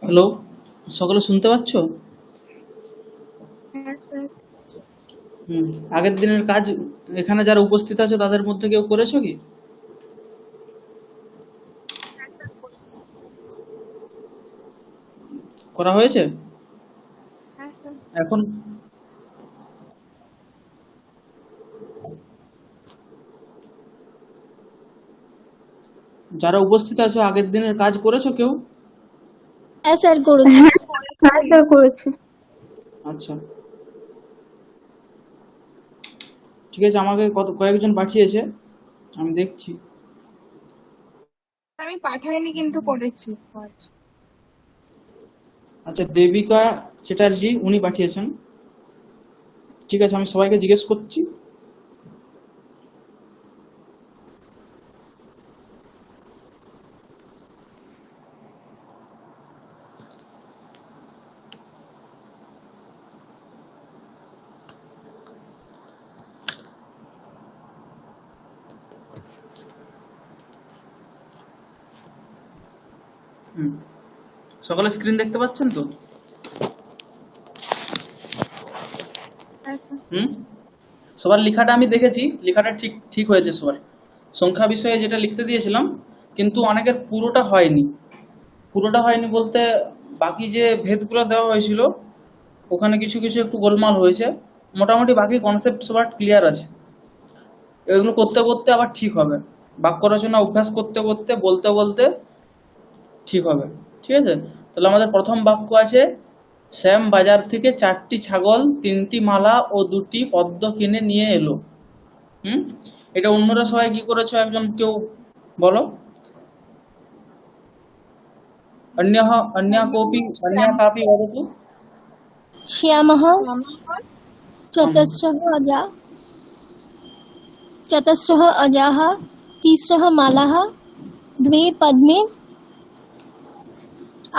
Hello, সকলে শুনতে পাচ্ছ? হ্যাঁ স্যার। হুম। আগের দিনের কাজ এখানে যারা উপস্থিত আছো তাদের মধ্যে কেউ করেছো কি? হ্যাঁ স্যার করেছি। করা হয়েছে? হ্যাঁ স্যার। এখন যারা উপস্থিত আছো আগের দিনের কাজ করেছো কেউ? হ্যাঁ স্যার করেছি। হ্যাঁ স্যার করেছি। আচ্ছা, ঠিক আছে। আমাকে কয়েকজন পাঠিয়েছে, আমি দেখছি। আমি পাঠাইনি কিন্তু করেছি কাজ। আচ্ছা, দেবিকা চ্যাটার্জি উনি পাঠিয়েছেন। ঠিক আছে, আমি সবাইকে জিজ্ঞেস করছি। হুম। সকলে স্ক্রিন দেখতে পাচ্ছেন তো? হ্যাঁ স্যার। হুম। সবার লেখাটা আমি দেখেছি, লেখাটা ঠিক ঠিক হয়েছে সবার। সংখ্যা বিষয়ে যেটা লিখতে দিয়েছিলাম, কিন্তু অনেকের পুরোটা হয়নি বলতে বাকি যে ভেদগুলো দেওয়া হয়েছিল ওখানে কিছু কিছু একটু গোলমাল হয়েছে। মোটামুটি বাকি কনসেপ্ট সবার ক্লিয়ার আছে। এগুলো করতে করতে আবার ঠিক হবে। বাক্য রচনা অভ্যাস করতে করতে বলতে বলতে ঠিক হবে। ঠিক আছে, তাহলে আমাদের প্রথম বাক্য আছে, শ্যাম বাজার থেকে 4টি ছাগল, 3টি মালা ও 2টি পদ্ম কিনে নিয়ে এলো। হুম। এটা অন্যরা সবাই কি করেছো, একজন কেউ বলো। अन्यः अन्यः कोऽपि अन्यः कापि वदतु। श्यामः শ্যামা आम्। चतस्रः चतस्रः अजाः तिस्रः मालाः द्वे पद्मे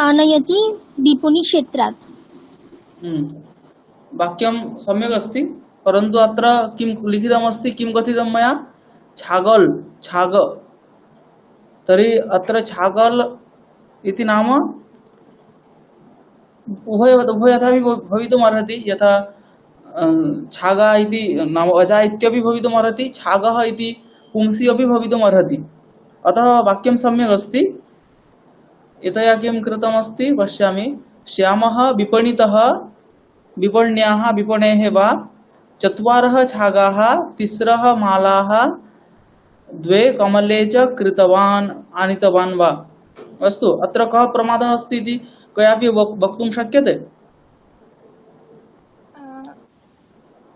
आनयति विपणिक्षेत्रात्। हम्म। वाक्यं सम्यक् अस्ति, परन्तु अत्र किं लिखितमस्ति, किं कथितं मया, छागल छाग। तर्हि अत्र छागल इति नाम उभयथा भवितुमर्हति। यथा छागा इति नाम अजा इत्यपि भवितुमर्हति, छागः इति पुंसि अपि भवितुमर्हति। अतः वाक्यं सम्यक् अस्ति। एतया किं कृतमस्ति पश्यामि, श्यामः विपणितः विपण्याः विपणेः वा चत्वारः छागाः, तिस्रः मालाः, द्वे कमले च कृतवान् आनीतवान् वा। अस्तु, अत्र कः प्रमादः अस्ति इति कयापि वक्तुं शक्यते?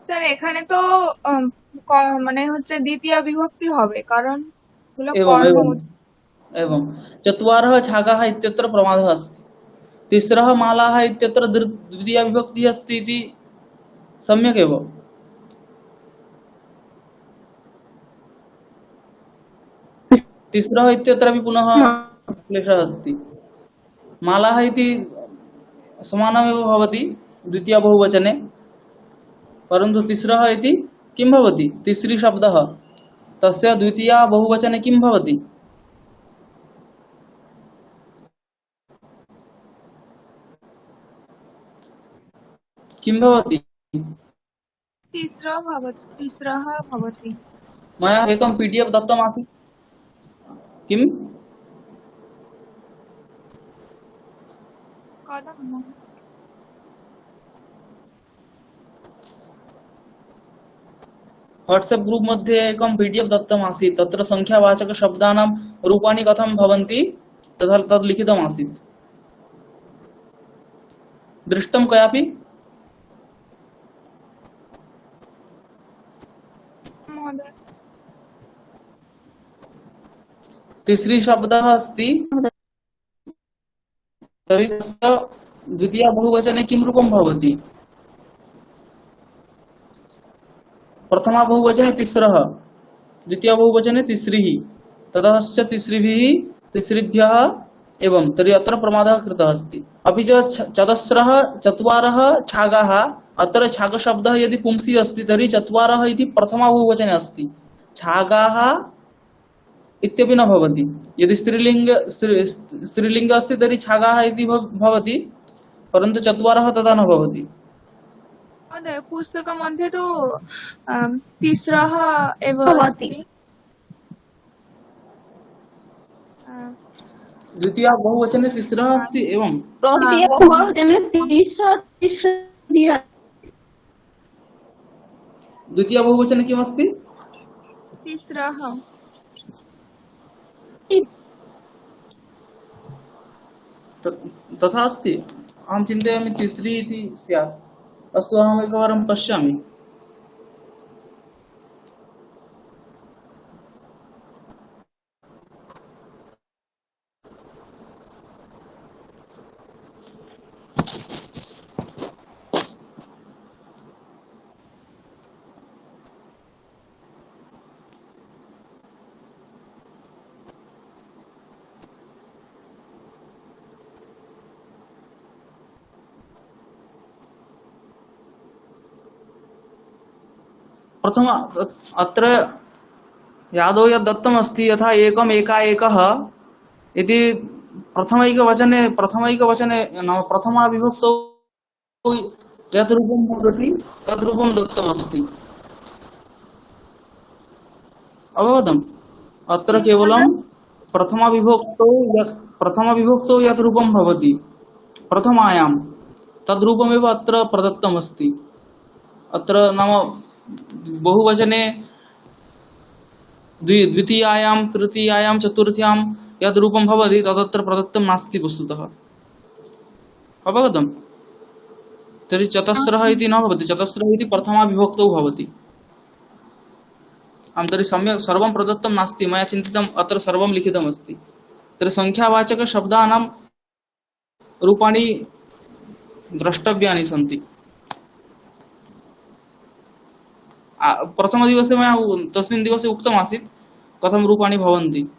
স্যার এখানে তো মানে হচ্ছে দ্বিতীয় বিভক্তি হবে কারণ হলো एवम् एवम् কর্মমুদ্রা। एवं चत्वारः छागाः इत्यत्र प्रमादः अस्ति। तिस्रः मालाः इत्यत्र द्वितीया विभक्तिः अस्ति इति सम्यक् एव। तिस्रः इत्यत्रापि पुनः क्लेशः अस्ति। मालाः इति समानमेव भवति द्वितीया बहुवचने, परन्तु तिस्रः इति किं भवति, तिसृ शब्दः, तस्य द्वितीया बहुवचने किं भवति? किं भवति? तिस्रः भवति। मया एकं पीडीएफ दत्तमासीत्। किं? कथं वाट्सएप ग्रुप मध्ये एकं पीडीएफ दत्तमासीत्, तत्र संख्यावाचकशब्दानां रूपाणि कथं भवन्ति तथा तद् लिखितमासीत्। दृष्टं कयापि? महोदय? तिसृ शब्दः अस्ति, तर्हि तस्य द्वितीया बहुवचने किं रूपं भवति? प्रथमा बहुवचने तिस्रः, द्वितीया बहुवचने तिसृः, ततश्च तिसृभिः तिसृभ्यः। एवं तर्हि अत्र प्रमादः कृतः अस्ति। अपि च चतस्रः चत्वारः छागाः, अत्र छागशब्दः यदि पुंसि अस्ति तर्हि चत्वारः इति प्रथमा बहुवचने अस्ति। छागाः इत्यपि न भवति। यदि स्त्रीलिङ्ग अस्ति तर्हि छागाः इति भवति, परन्तु चत्वारः तदा न भवति। महोदय पुस्तकमध्ये तु तिस्रः एव भवति। अस्ति। अ, द्वितीया बहुवचने तिस्रः अस्ति एवं। हा तृतीय बहुवचने तिस्रः द्वितीया बहुवचने किमस्ति? तिस्रः। तथा अस्ति। अहं चिन्तयामि तिस्री इति स्यात्। अस्तु, अहम् एकवारं पश्यामि। प्रथम अत्र यादौ यद् दत्तमस्ति यथा एकम् एका एकः इति प्रथमैकवचने नाम प्रथमा विभक्तौ यत् रूपं भवति तद् रूपं दत्तमस्ति। अवगतम्? अत्र केवलं प्रथमाविभक्तौ यत् रूपं भवति प्रथमायां तद् रूपमेव अत्र प्रदत्तमस्ति। अत्र नाम बहुवचने द्वितीयायां तृतीयायां चतुर्थ्यां यद् रूपं भवति तदत्र प्रदत्तं नास्ति वस्तुतः। अवगतम्? तर्हि चतस्रः इति न भवति, चतस्रः इति प्रथमा विभक्तौ भवति। आं तर्हि सम्यक् सर्वं प्रदत्तं नास्ति, मया चिन्तितम् अत्र सर्वं लिखितमस्ति। तर्हि संख्यावाचकशब्दानां रूपाणि द्रष्टव्यानि सन्ति। प्रथमदिवसे मया तस्मिन् दिवसे उक्तमासीत् कथं रूपाणि भवन्ति।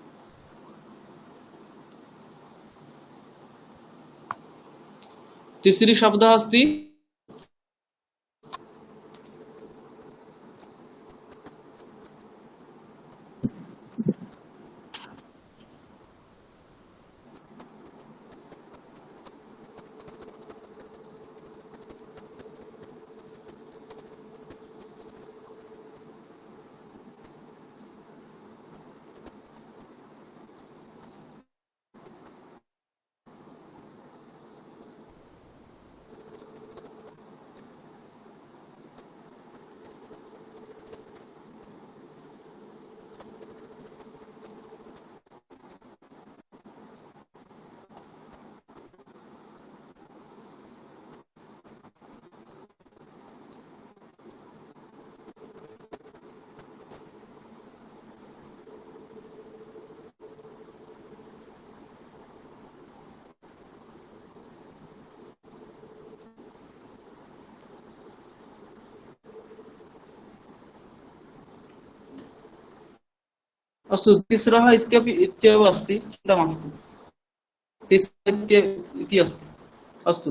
तिसरी शब्दः अस्ति अस्तु, तिस्रः इत्येव अस्ति, चिन्ता मास्तु। तिस्रः इति अस्ति। अस्तु,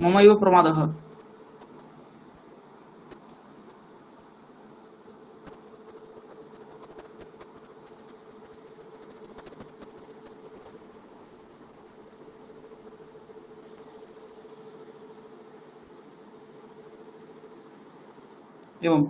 ममैव प्रमादः। एवं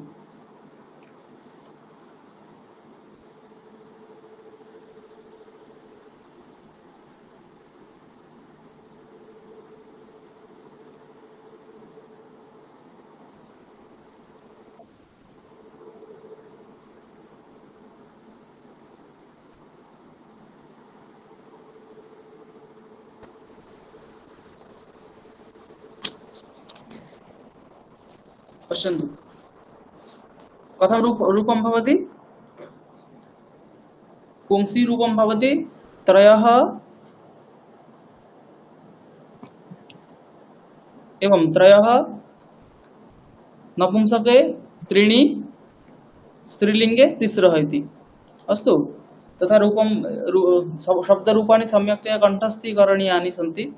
पश्यन्तु कथं रूपं भवति। पुंसि रूपं भवति त्रयः, एवं त्रयः नपुंसके, त्रीणि स्त्रीलिङ्गे, तिस्रः इति। अस्तु, तथा शब्दरूपाणि सम्यक्तया कण्ठस्थीकरणीयानि सन्ति।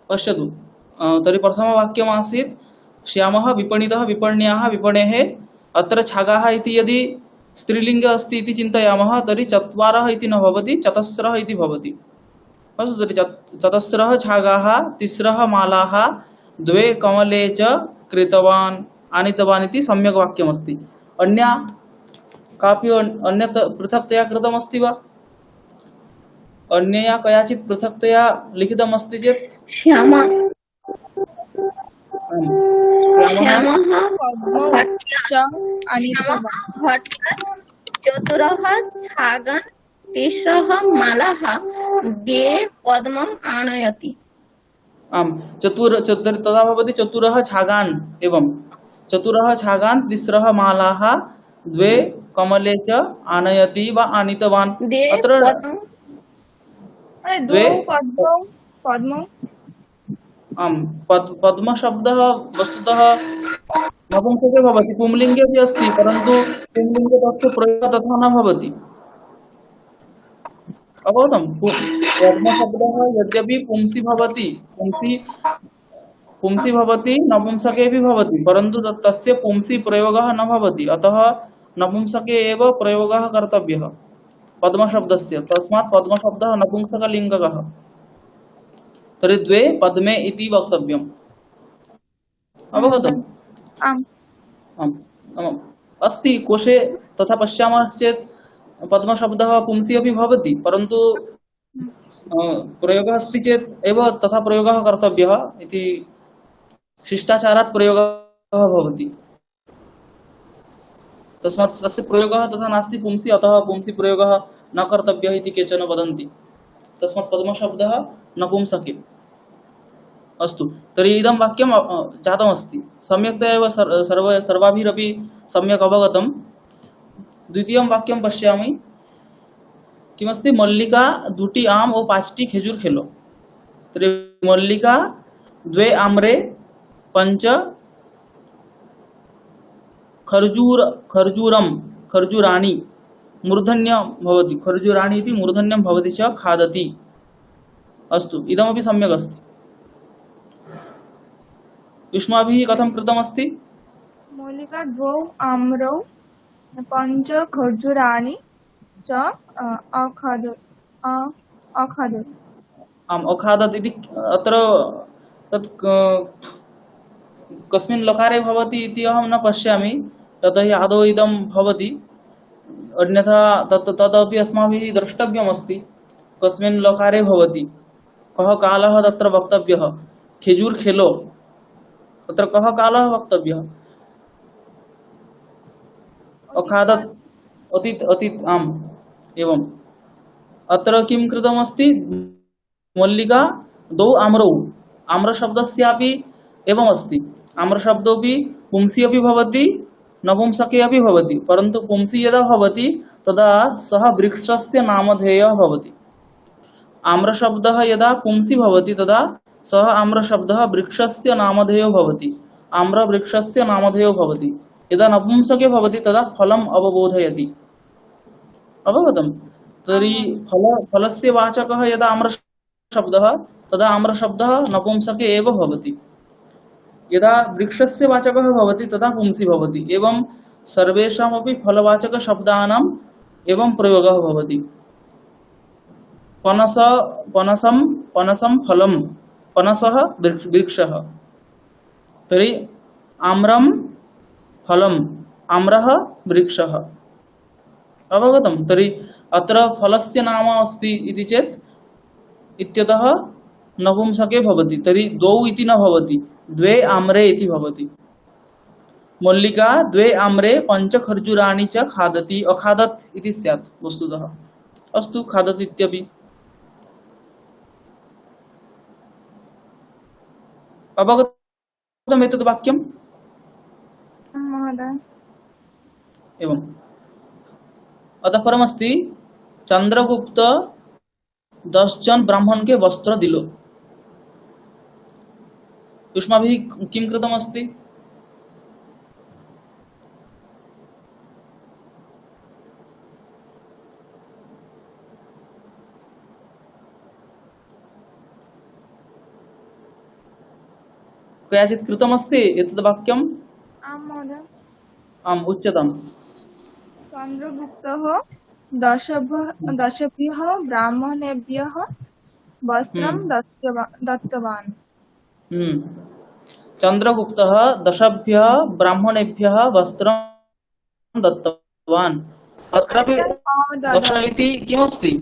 पश्यतु, तर्हि प्रथमवाक्यमासीत् श्यामः विपणितः विपण्याः विपणेः। अत्र छागाः इति यदि स्त्रीलिङ्गे अस्ति इति चिन्तयामः तर्हि चत्वारः इति न भवति, चतस्रः इति भवति। अस्तु, तर्हि चतस्रः छागाः, तिस्रः मालाः, द्वे कमले च क्रीतवान् आनीतवान् इति सम्यक् वाक्यमस्ति। अन्या कापि अन्यत् पृथक्तया कृतमस्ति वा? अन्यया कयाचित् पृथक्तया लिखितमस्ति चेत्? श्यामा आम्। श्यामः श्यामः पद्मौ च आनीतवान्। भट्टः चतुरः छागन् तिस्रः मालाः द्वे पद्मम् आनयति। आम्, तदा भवति चतुरः छागान्। एवं चतुरः छागान्, तिस्रः मालाः, द्वे कमले च आनयति वा आनीतवान्। द्वे अत्र पद्मम् द्वे द्वौ पद्मौ पद्मौ आम्, पद्मशब्दः वस्तुतः नपुंसके भवति, पुंलिङ्गे अपि अस्ति, परन्तु पुंलिङ्गे तस्य प्रयोगः तथा न भवति। अवगतं? पद्मशब्दः यद्यपि पुंसि भवति, पुंसि भवति, नपुंसके अपि भवति, परन्तु तस्य पुंसि प्रयोगः न भवति। अतः नपुंसके एव प्रयोगः कर्तव्यः पद्मशब्दस्य। तस्मात् पद्मशब्दः नपुंसकलिङ्गकः। तर्हि द्वे पद्मे इति वक्तव्यम्। महोदय। अवगतम्? आम्। आम्, आम्। अस्ति कोशे तथा पश्यामश्चेत् पद्मशब्दः पुंसि अपि भवति, परन्तु प्रयोगः अस्ति चेत् एव तथा प्रयोगः कर्तव्यः इति शिष्टाचारात् प्रयोगः भवति। तस्मात् तस्य प्रयोगः तथा नास्ति पुंसि, अतः पुंसि प्रयोगः न कर्तव्यः इति केचन वदन्ति। तस्मात् पद्मशब्दः नपुंसके। अस्तु, तर्हि इदं वाक्यं जातमस्ति, सम्यक्तया एव सर्वाभिरपि सम्यक् अवगतं। द्वितीयं वाक्यं पश्यामि, किमस्ति? मल्लिका दुटी आम और पाँचटी खेजूर खेलो। तर्हि मल्लिका द्वे आम्रे पञ्च खर्जूराणि मूर्धन्यं भवति, खर्जूराणि इति मूर्धन्यं भवति च खादति। अस्तु, इदमपि सम्यक् अस्ति। युष्माभिः कथं कृतमस्ति? मल्लिका द्वौ आम्रौ पञ्च खर्जूराणि च अखादत्। आम्, अखादत् इति अत्र तत् कस्मिन् लकारे भवति इति अहं न पश्यामि, यतोहि आदौ इदं भवति, अन्यथा तदपि अस्माभिः द्रष्टव्यमस्ति कस्मिन् लकारे भवति, कः कालः तत्र वक्तव्यः। खेजूर खेलो, तत्र कः कालः वक्तव्यः? अखादत्, अतीत अतीत। आम्, एवम्। अत्र किं कृतमस्ति? मल्लिका द्वौ आम्रौ, आम्रशब्दस्यापि एवमस्ति, आम्रशब्दोऽपि पुंसि अपि भवति, नपुंसके अपि भवति, परन्तु पुंसि यदा भवति तदा सः वृक्षस्य नामधेयः भवति। आम्रशब्दः यदा पुंसि भवति तदा सः आम्रशब्दः वृक्षस्य नामधेयो भवति, आम्रवृक्षस्य नामधेयो भवति। यदा नपुंसके भवति तदा फलम् अवबोधयति। अवगतं? तर्हि फलस्य वाचकः यदा आम्रशब्दः तदा आम्रशब्दः नपुंसके एव भवति, यदा वृक्षस्य वाचकः भवति तदा पुंसि भवति। एवं सर्वेषामपि फलवाचकशब्दानाम् एवं प्रयोगः भवति। पनसं फलं, पनसः वृक्षः। तर्हि आम्रं फलम्, आम्रः वृक्षः। अवगतं? तर्हि अत्र फलस्य नाम अस्ति इति चेत् इत्यतः नपुंसके भवति, तर्हि द्वौ इति न भवति, द्वे आम्रे इति भवति। मल्लिका द्वे आम्रे पञ्च खर्जूराणि च खादति, अखादत् इति स्यात् वस्तुतः। अस्तु, खादति इत्यपि। अवगतम् एतद् वाक्यम्? महोदय। एवम्। अतः परमस्ति, चंद्रगुप्त 10 जन ब्राह्मण के वस्त्र दिलो। युष्माभिः किं कृतमस्ति? कयाचित् कृतमस्ति एतद् वाक्यम्? आं महोदय। आम् उच्यताम्। चन्द्रगुप्तः दशभ्यः ब्राह्मणेभ्यः वस्त्रं हम्म दत्तवान्। हम्म चन्द्रगुप्तः 10भ्यः ब्राह्मणेभ्यः वस्त्रं दत्तवान्। अत्रापि अत्र 10 ददाति। इति किमस्ति?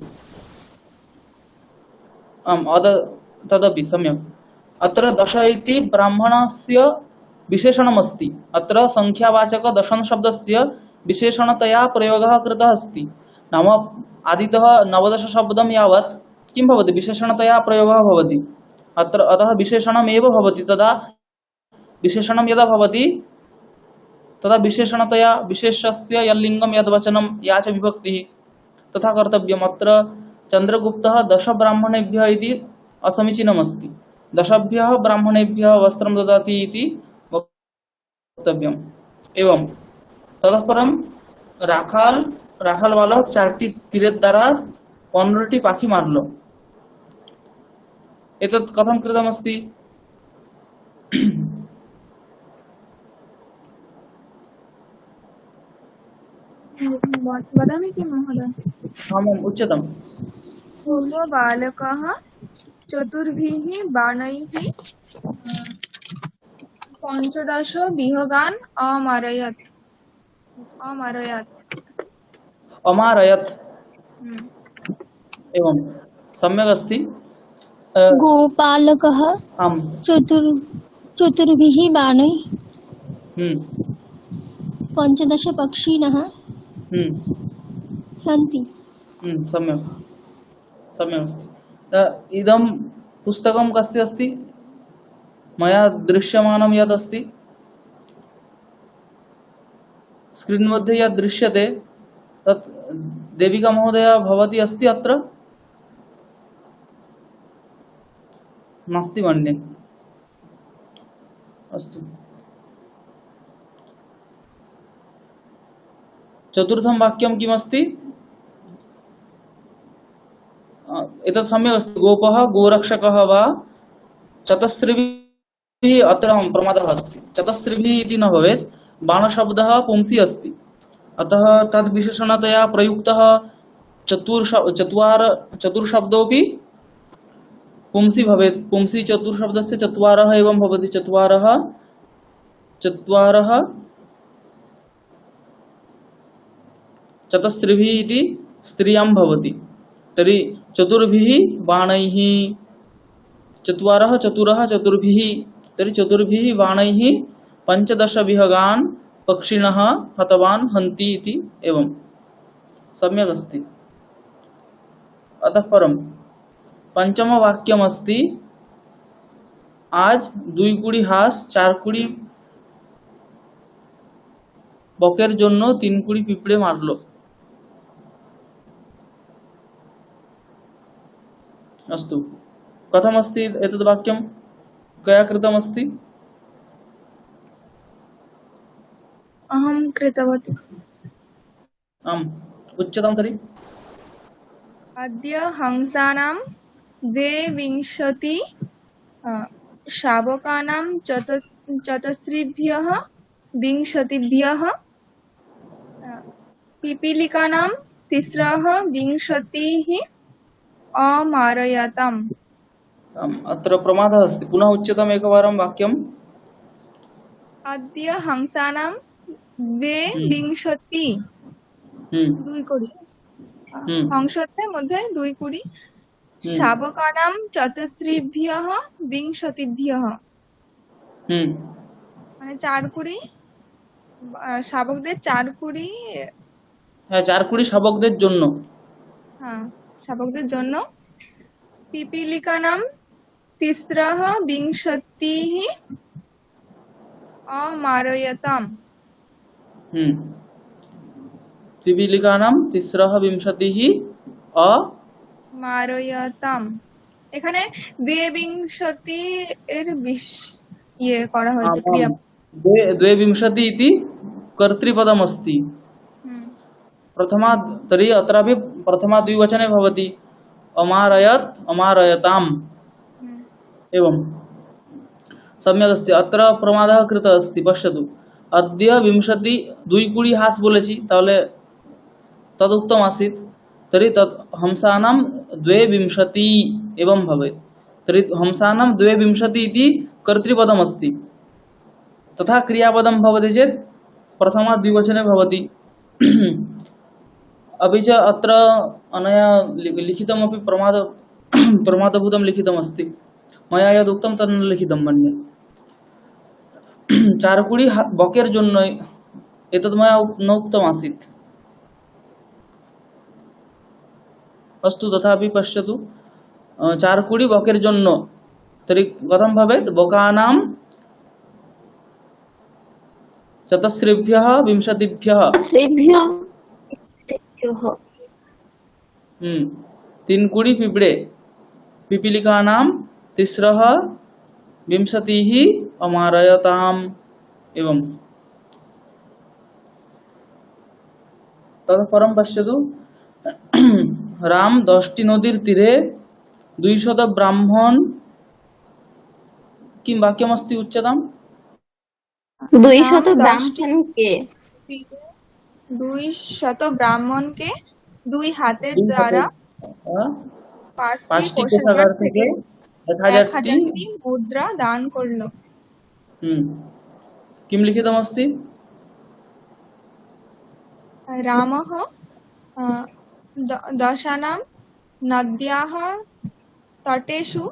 आम् तदपि सम्यक्। अत्र 10 इति ब्राह्मणस्य विशेषणमस्ति। अत्र संख्यावाचक दशम शब्दस्य विशेषणतया प्रयोगः कृतः अस्ति। नाम आदितः 19 शब्दं यावत् किं भवति? विशेषणतया प्रयोगः भवति। अत्र अतः विशेषणमेव भवति। तदा विशेषणं यदा भवति तदा विशेषणतया विशेषस्य यल्लिङ्गं यद्वचनं या च विभक्तिः तथा कर्तव्यम्। अत्र चन्द्रगुप्तः 10 ब्राह्मणेभ्यः इति असमीचीनमस्ति। 10भ्यः ब्राह्मणेभ्यः वस्त्रं ददाति इति वक्तव्यम्। एवं ततः परं রাখালবালক 4টি তীরের দ্বারা 15টি পাখি মারল। एतत् कथं कृतमस्ति? वदामि किं महोदय? आम् उच्यताम्। पूर्वबालकः चतुर्भिः बाणैः 15 विहगान् अमारयत्। अमारयत्। हम्म। एवं सम्यक् अस्ति। गोपालकः आम्। चतुर्भिः बाणैः हम्म 15 पक्षिणः हम्म हन्ति। सम्यक् सम्यक् अस्ति। इदं पुस्तकं कस्य अस्ति? मया दृश्यमानं यत् अस्ति स्क्रीन् मध्ये यत् दृश्यते तत् देविका महोदया भवती अस्ति अत्र? नास्ति मन्ये। अस्तु। चतुर्थं वाक्यं किमस्ति? एतत् सम्यक् अस्ति। गोपः गोरक्षकः वा चतस्रिभिः। अत्र प्रमादः अस्ति। चतस्रिभिः इति न भवेत्। बाणशब्दः पुंसि अस्ति। अतः तद् विशेषणतया प्रयुक्तः चतुर्शब्दोऽपि पुंसि भवेत्। पुंसि चतुर्शब्दस्य चत्वारः एवं भवति। चत्वारः चतस्रिभिः इति स्त्रियां भवति। तर्हि चतुर्भिः बाणैः चत्वारः चतुरः चतुर्भिः। तर्हि चतुर्भिः बाणैः 15 विहगान् पक्षिणः हतवान् हन्ति इति। एवं सम्यक् अस्ति। अतः परं पञ्चमवाक्यमस्ति आज 2 কুড়ি হাঁস 4 কুড়ি বকের জন্য 3 কুড়ি পিঁপড়ে মারল। अस्तु कथमस्ति एतद् वाक्यं? कया कृतमस्ति? अहं कृतवती। आम् उच्यतां तर्हि। अद्य हंसानां 22 शावकानां चतस्रिभ्यः 20 पिपीलिकानां 23 अमारयताम्। अत्र प्रमादः अस्ति। पुनः उच्यताम् एकवारं वाक्यम्। अद्य हंसानां 22 2 কোটি হংসদের মধ্যে 2 কোটি শাবকানাম চতস্রিভ্যः 20 মানে 4 কোটি শাবকদের 4 কোটি। হ্যাঁ 4 কুড়ি শাবকদের জন্য। হ্যাঁ শাবকদের জন্য। পিপীলিকানাম 23 अमारयताम्। पिपीलिकानां 23 अमारयताम्। এখানে 22 এর ইয়ে করা হয়েছে ক্রিয়া। 22 इति कर्तृपदमस्ति। प्रथमा तर्हि अत्रापि प्रथमा द्विवचने भवति अमारयत् अमारयताम्। एवं सम्यक् अस्ति। अत्र प्रमादः कृतः अस्ति, पश्यतु। अद्य 20 2 हास বলেছি, তাহলে तदुक्तम् आसीत्। तर्हि तत् हंसानां 22 एवं भवेत्। तर्हि हंसानां 22 इति कर्तृपदमस्ति। तथा क्रियापदं भवति चेत् प्रथमा द्विवचने भवति। अपि च अत्र अनया लिखितमपि प्रमादभूतं लिखितमस्ति। मया यदुक्तं तद् न लिखितं मन्ये। चारकुडी बकेर जन्य एतद् मया न उक्तमासीत्। अस्तु, तथापि पश्यतु। चारकुडी बकेर जन्य, तर्हि कथं भवेत्? बकानां चतस्रेभ्यः 20 श्रेभ्यः तीन कुड़ी पिपड़े पिपीलिकानां तिस्रः 20 अमारयताम् एवं। ततः परं पश्यतु। राम 10टी नदीर तीरे 200 ब्राह्मण किं वाक्यमस्ति उच्यताम्? 200 ব্রাহ্মণকে 200 ব্রাহ্মণকে 2 হাতের দ্বারা 5টি 5টি কোষাগার কোষাগার থেকে থেকে 1000টি 1000টি মুদ্রা দান করলো। किं लिखितमस्ति? रामः दशानां नद्याः तटेषु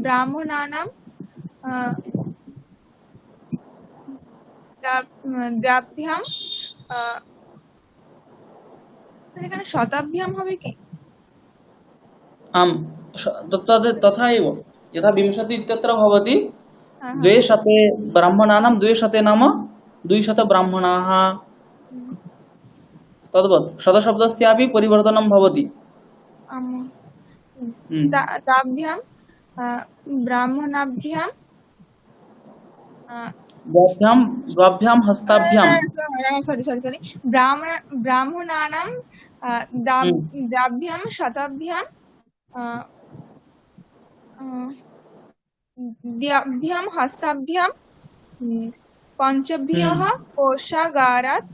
ब्राह्मणानां দ্বাভ্যাম স্যার এখানে শতাভ্যাম হবে কি? आम्, तथा एव। यथा 20 इत्यत्र भवति 200 ब्राह्मणानां 200 नाम 200 ब्राह्मणाः। तद्वत् शतशब्दस्यापि परिवर्तनं भवति। दाभ्यां ब्राह्मणाभ्यां द्वाभ्यां हस्ताभ्यां सॉरी ब्राह्मणानां दाभ्यां शताभ्यां द्वाभ्यां हस्ताभ्यां पंचभ्यः कोषागारात्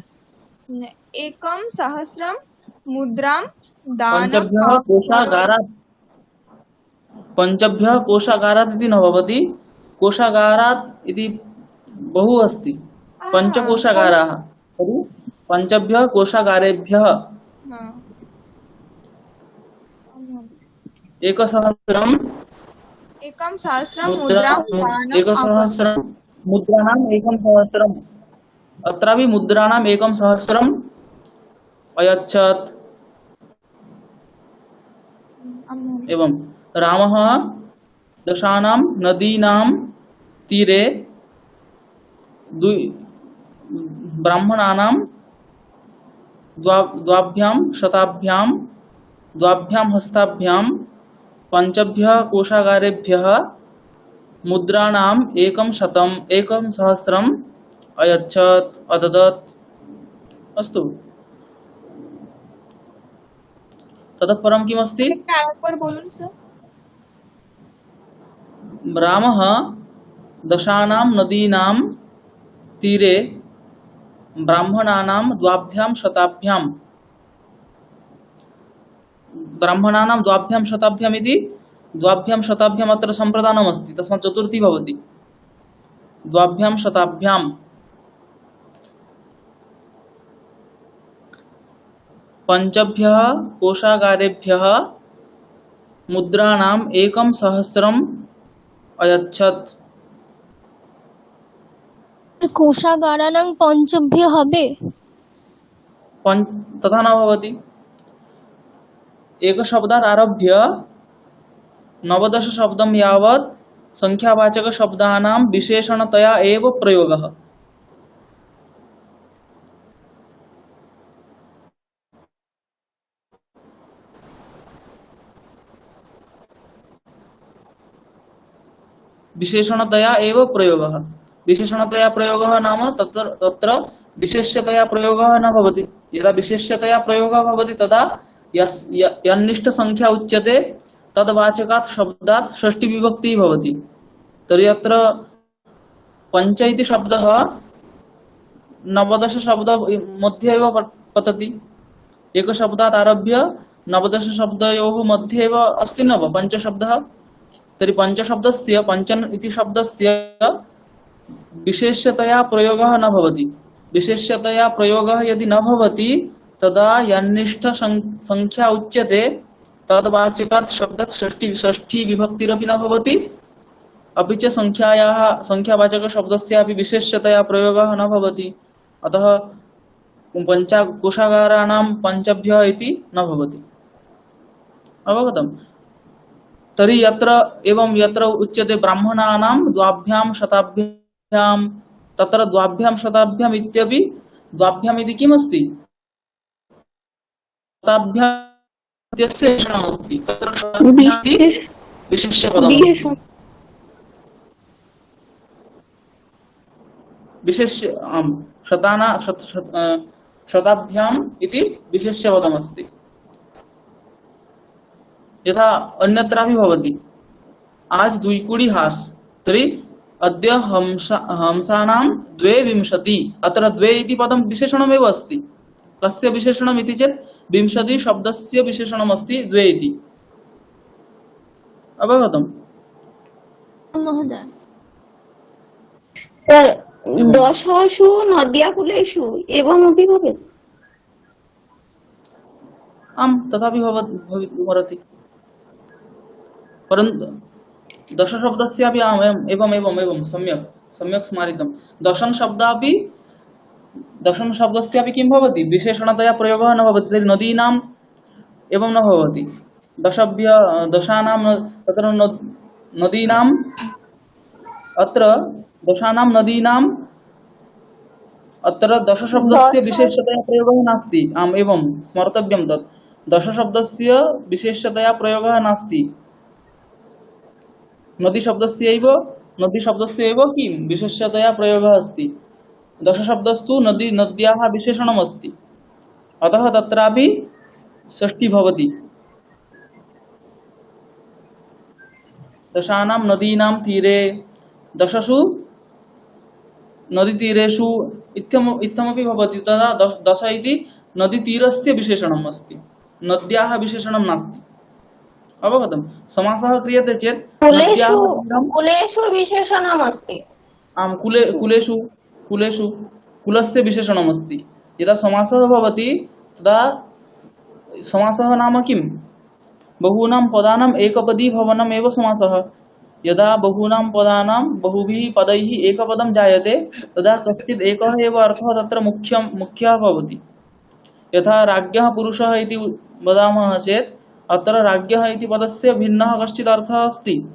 1,000 मुद्रां दानं। पंचभ्यः कोषागारात् इति न भवति, कोषागारात् इति बहु अस्ति। पंचकोषागाराः, तर्हि पंचभ्यः कोषागारेभ्यः 1,000 मुद्राणाम् 1,000। अत्रापि मुद्राणाम् 1,000 अयच्छत्। एवं रामः दशानां नदीनां तीरे ब्राह्मणानां द्वाभ्यां शताभ्यां द्वाभ्यां हस्ताभ्यां पंचभ्यः कोषागारेभ्यः मुद्राणाम् 1,000 अयच्छत् अददत्। अस्तु, ततः परं किमस्ति? रामः दशानां नदीनां तीरे ब्राह्मणानां द्वाभ्यां शताभ्यां ब्राह्मणानां द्वाभ्यां शताभ्याम् इति द्वाभ्यां शताभ्याम् अत्र सम्प्रदानमस्ति, तस्मात् चतुर्थी भवति। द्वाभ्यां शताभ्यां पंचभ्यः कोषागारेभ्यः मुद्राणाम् 1,000 अयच्छत्। कोषागाराणां पंचभ्य হবে? तथा न भवति। एकशब्दात् आरभ्य 19 शब्दं यावत् संख्यावाचक शब्दानां विशेषणतया एव प्रयोगः। विशेषणतया एव प्रयोगः। विशेषणतया प्रयोगः नाम तत्र विशेष्यतया प्रयोगः न भवति। यदा विशेष्यतया प्रयोगः भवति तदा यन्निष्ठ संख्या उच्यते तद्वाचकात् शब्दात् षष्ठी विभक्तिः भवति। तर्हि अत्र पञ्च इति शब्दः नवदश शब्द मध्ये एव पतति। एकशब्दात् आरभ्य नवदश शब्दयोः मध्ये एव अस्ति न वा पञ्चशब्दः। तर्हि पञ्चशब्दस्य पञ्चन इति शब्दस्य विशेष्यतया प्रयोगः न भवति। विशेष्यतया प्रयोगः यदि न भवति तदा यन्निष्ठ संख्या उच्यते तद्वाचकात् शब्दात् षष्ठी विभक्तिरपि न भवति। अपि च संख्यावाचक शब्दस्यापि विशेष्यतया प्रयोगः न भवति। अतः कोशागाराणां पञ्चभ्यः इति न भवति। अवगतम्? तर्हि यत्र उच्यते ब्राह्मणानां द्वाभ्यां शताभ्यां, तत्र द्वाभ्यां शताभ्याम् इत्यपि द्वाभ्याम् इति किमस्ति? शताभ्याम् इत्यस्य विशेषणमस्ति। तत्र शताभ्याम् इति विशेष्यपदमस्ति। शताभ्याम् इति विशेष्यपदमस्ति। यथा अन्यत्रापि भवति। आज द्विकुडी हास, तर्हि अद्य हंसानां 22। अत्र 2 इति पदं विशेषणमेव अस्ति। कस्य विशेषणम् इति चेत् 20 शब्दस्य विशेषणम् अस्ति 2 इति। अवगतम्? महोदय। दशसु नद्याकुलेषु एवमपि भवेत्। आम्, तथापि भवति। परन्तु दशशब्दस्यापि एवं सम्यक् स्मारितं। दशम शब्दस्यापि किं भवति? विशेषणतया प्रयोगः न भवति। तर्हि नदीनाम् एवं न भवति। दशानां तत्र नदीनाम् अत्र दशानां नदीनाम् अत्र दशशब्दस्य विशेषतया प्रयोगः नास्ति। आम्, एवं स्मर्तव्यं तत्। दशशब्दस्य विशेषतया प्रयोगः नास्ति। नदीशब्दस्य एव किं विशेषतया प्रयोगः अस्ति। दशशब्दस्तु नद्याः विशेषणम् अस्ति। अतः तत्रापि षष्ठी भवति। दशानां नदीनां तीरे, दशसु नदीतीरेषु इत्थमपि भवति। तदा दश इति नदीतीरस्य विशेषणम् अस्ति, नद्याः विशेषणं नास्ति। अवगतम्? समासः क्रियते चेत् नद्याः कुलेषु विशेषणमस्ति। आम्, कुलेषु कुलस्य विशेषणमस्ति। यदा समासः भवति तदा समासः नाम किं? बहूनां पदानाम् एकपदी भवनम् एव समासः। यदा बहूनां पदानां बहुभिः पदैः एकपदं जायते तदा कश्चित् एकः एव अर्थः तत्र मुख्यः भवति। यथा राज्ञः पुरुषः इति वदामः चेत् अत्र राज्ञः इति पदस्य भिन्नः कश्चित् अर्थः अस्ति,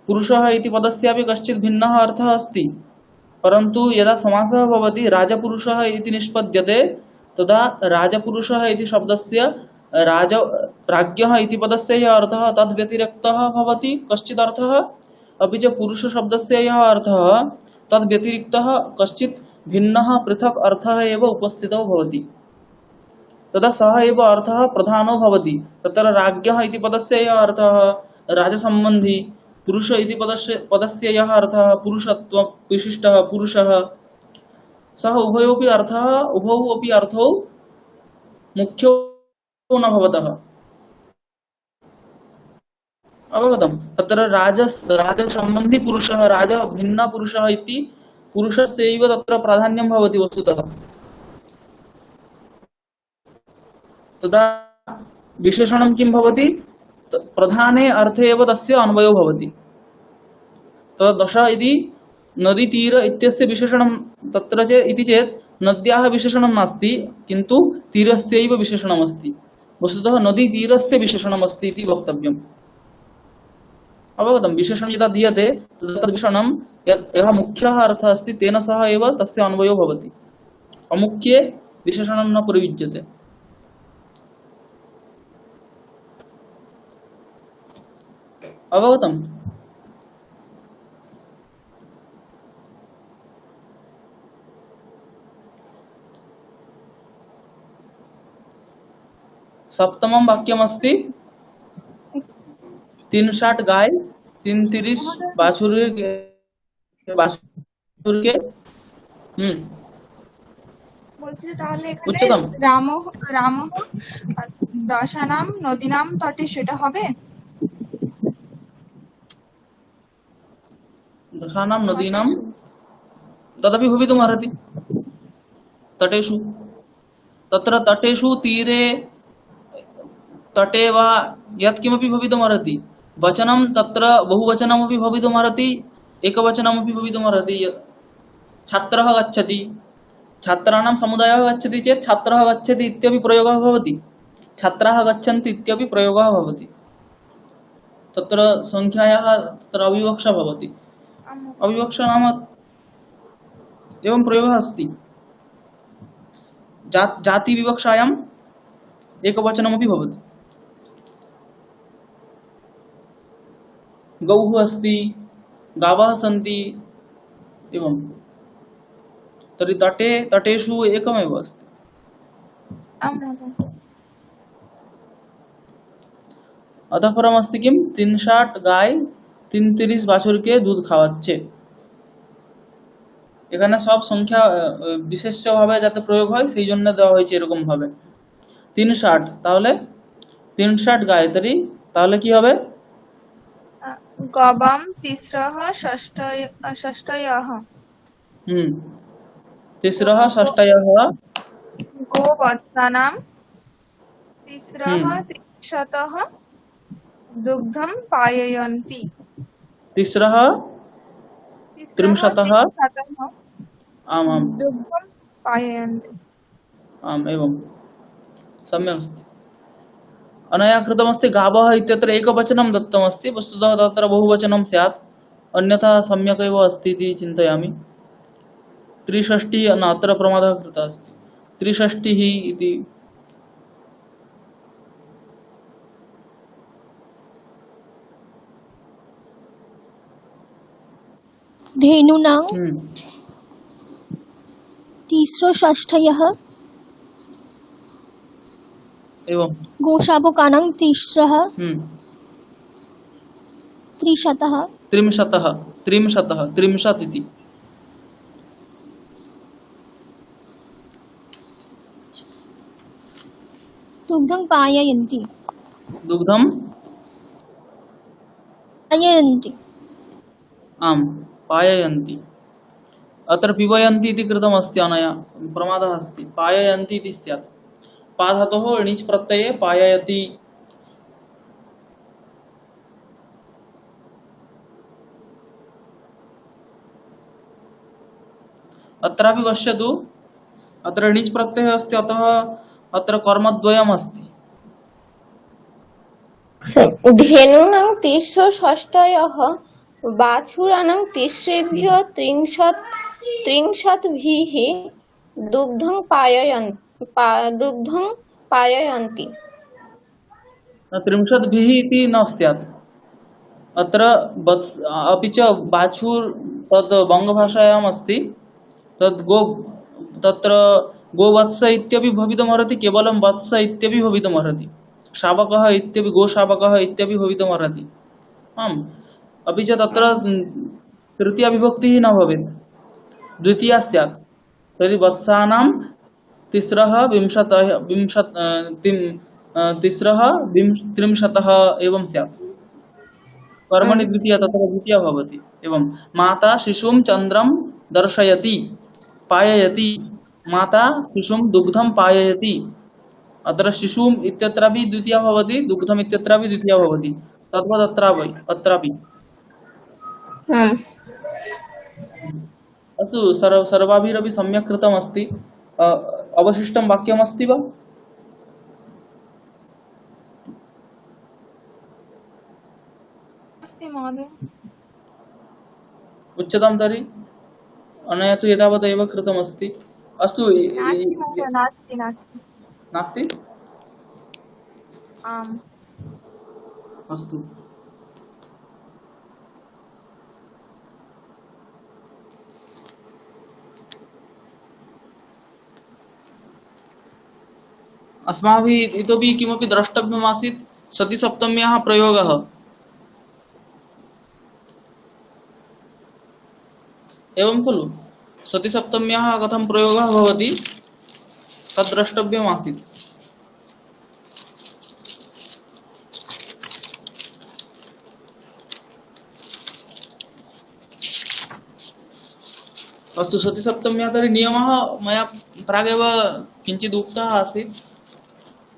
पुरुषः इति पदस्यापि कश्चित् भिन्नः अर्थः अस्ति। परन्तु यदा समासः भवति राजपुरुषः इति निष्पद्यते तदा राजपुरुषः इति शब्दस्य राज्ञः इति पदस्य यः अर्थः तद्व्यतिरिक्तः भवति कश्चित् अर्थः, अपि च पुरुषशब्दस्य यः अर्थः तद्व्यतिरिक्तः कश्चित् भिन्नः पृथक् अर्थः एव उपस्थितो भवति। तदा सः एव अर्थः प्रधानो भवति। तत्र राज्ञः इति पदस्य यः अर्थः राजसम्बन्धी, पुरुष इति पदस्य यः अर्थः पुरुषत्व विशिष्टः पुरुषः, सः उभौ अपि अर्थौ मुख्यो न भवतः। अवगतम्? तत्र राजसम्बन्धी पुरुषः, राज भिन्न पुरुषः इति पुरुषस्यैव तत्र प्राधान्यं भवति वस्तुतः। तदा विशेषणं किं भवति? प्रधाने अर्थे एव तस्य अन्वयो भवति। तदा दश इति नदीतीर इत्यस्य विशेषणं तत्र इति चेत् नद्याः विशेषणं नास्ति, किन्तु तीरस्यैव विशेषणमस्ति। वस्तुतः नदीतीरस्य विशेषणमस्ति इति वक्तव्यम्। अवगतं? विशेषणं यदा दीयते तदा तद्विशेषणं यः मुख्यः अर्थः अस्ति तेन सह एव तस्य अन्वयो भवति। अमुख्ये विशेषणं न प्रयुज्यते। अवगतम्? सप्तमं वाक्यमस्ति 360 गाय 330 महोदय बाछुर बाछुर के বলছি যে তাহলে এখানে उच्चतम রামহ রামহ দশানাম নদীনাম তটে সেটা হবে दशानां नदीनां তটেষু तदपि भवितुमर्हति तटेषु तत्र तटेषु तीरे तटे वा यत्किमपि भवितुमर्हति वचनं तत्र बहुवचनमपि भवितुमर्हति एकवचनमपि भवितुमर्हति छात्रः गच्छति छात्राणां समुदायः गच्छति चेत् छात्रः गच्छति इत्यपि प्रयोगः भवति छात्राः गच्छन्ति इत्यपि प्रयोगः भवति तत्र संख्यायाः तत्र अविवक्षा भवति अविवक्षा नाम एवं प्रयोगः अस्ति जाति विवक्षायाम् एकवचनमपि भवति गौः अस्ति गावः सन्ति एवं तर्हि तटेषु एकमेव अस्ति अतः परम अस्ति किम 360 গাই 330 বাছুরকে দুধ খাওয়াচ্ছে এখানে সব সংখ্যা বিশেষ্যভাবে যাতে প্রয়োগ হয় সেই জন্য দেওয়া হয়েছে এরকম ভাবে 360 তাহলে 360 গাই তাহলে কি হবে গবাম তিস্রহ ষষ্ঠয়ः তিসরः ষষ্ঠয়ः গোবৎসানাম তিস্রহ ত্রিশতः দুগ্ধম পায়য়ন্তি তিসরः त्रिंशतः आम् आम् दुग्धं पाययन्ति आम् एवं सम्यक् अस्ति अनया कृतमस्ति गावः इत्यत्र एकवचनं दत्तमस्ति वस्तुतः तत्र बहुवचनं स्यात् अन्यथा सम्यक् एव अस्ति इति चिन्तयामि 360 न अत्र प्रमादः कृतः अस्ति 360 इति धेनूनां तीस्रो षष्ठयः एवं गोशावकानां तिस्रः त्रिशतः 30 इति दुग्धं पाययन्ति दुग्धं पाययन्ति आम् पाययन्ति अत्र पिबयन्ति इति कृतमस्ति अनया प्रमादः अस्ति पाययन्ति इति स्यात् पाधातोः णिच् प्रत्यये पाययति अत्रापि पश्यतु अत्र णिच् प्रत्ययः अस्ति अतः अत्र कर्मद्वयम् अस्ति धेनूनां तिस्रो षष्ठयः बाछुराणां तिस्रेभ्यः त्रिंशद्भिः दुग्धं पाययन्ति 30 इति न स्यात् अत्र अपि च बाछुर तद् बङ्गभाषायाम् अस्ति तद् तत्र गोवत्स इत्यपि भवितुमर्हति केवलं वत्स इत्यपि भवितुमर्हति शावकः इत्यपि गोशावकः इत्यपि भवितुमर्हति आम् अपि च तत्र तृतीया विभक्तिः न भवेत् द्वितीया स्यात् तर्हि वत्सानां तिस्रः त्रिंशतः एवं स्यात् कर्मणि द्वितीया तत्र द्वितीया भवति एवं माता शिशुं चन्द्रं दर्शयति पाययति माता शिशुं दुग्धं पाययति अत्र शिशुम् इत्यत्रापि द्वितीया भवति दुग्धम् इत्यत्रापि द्वितीया भवति तद्वत् अत्रापि अस्तु सर्वाभिरपि सम्यक् कृतमस्ति अवशिष्टं वाक्यमस्ति वा अस्ति महोदय उच्यतां तर्हि अनया तु एतावदेव कृतमस्ति अस्तु नास्ति महोदय नास्ति नास्ति आम् अस्तु अस्माभिः इतोपि किमपि द्रष्टव्यमासीत् सति सप्तम्याः प्रयोगः। एवं खलु सति सप्तम्याः कथं प्रयोगः भवति तद् द्रष्टव्यमासीत्। अस्तु सति सप्तम्याः तर्हि नियमः मया प्रागेव किञ्चित् उक्तः आसीत्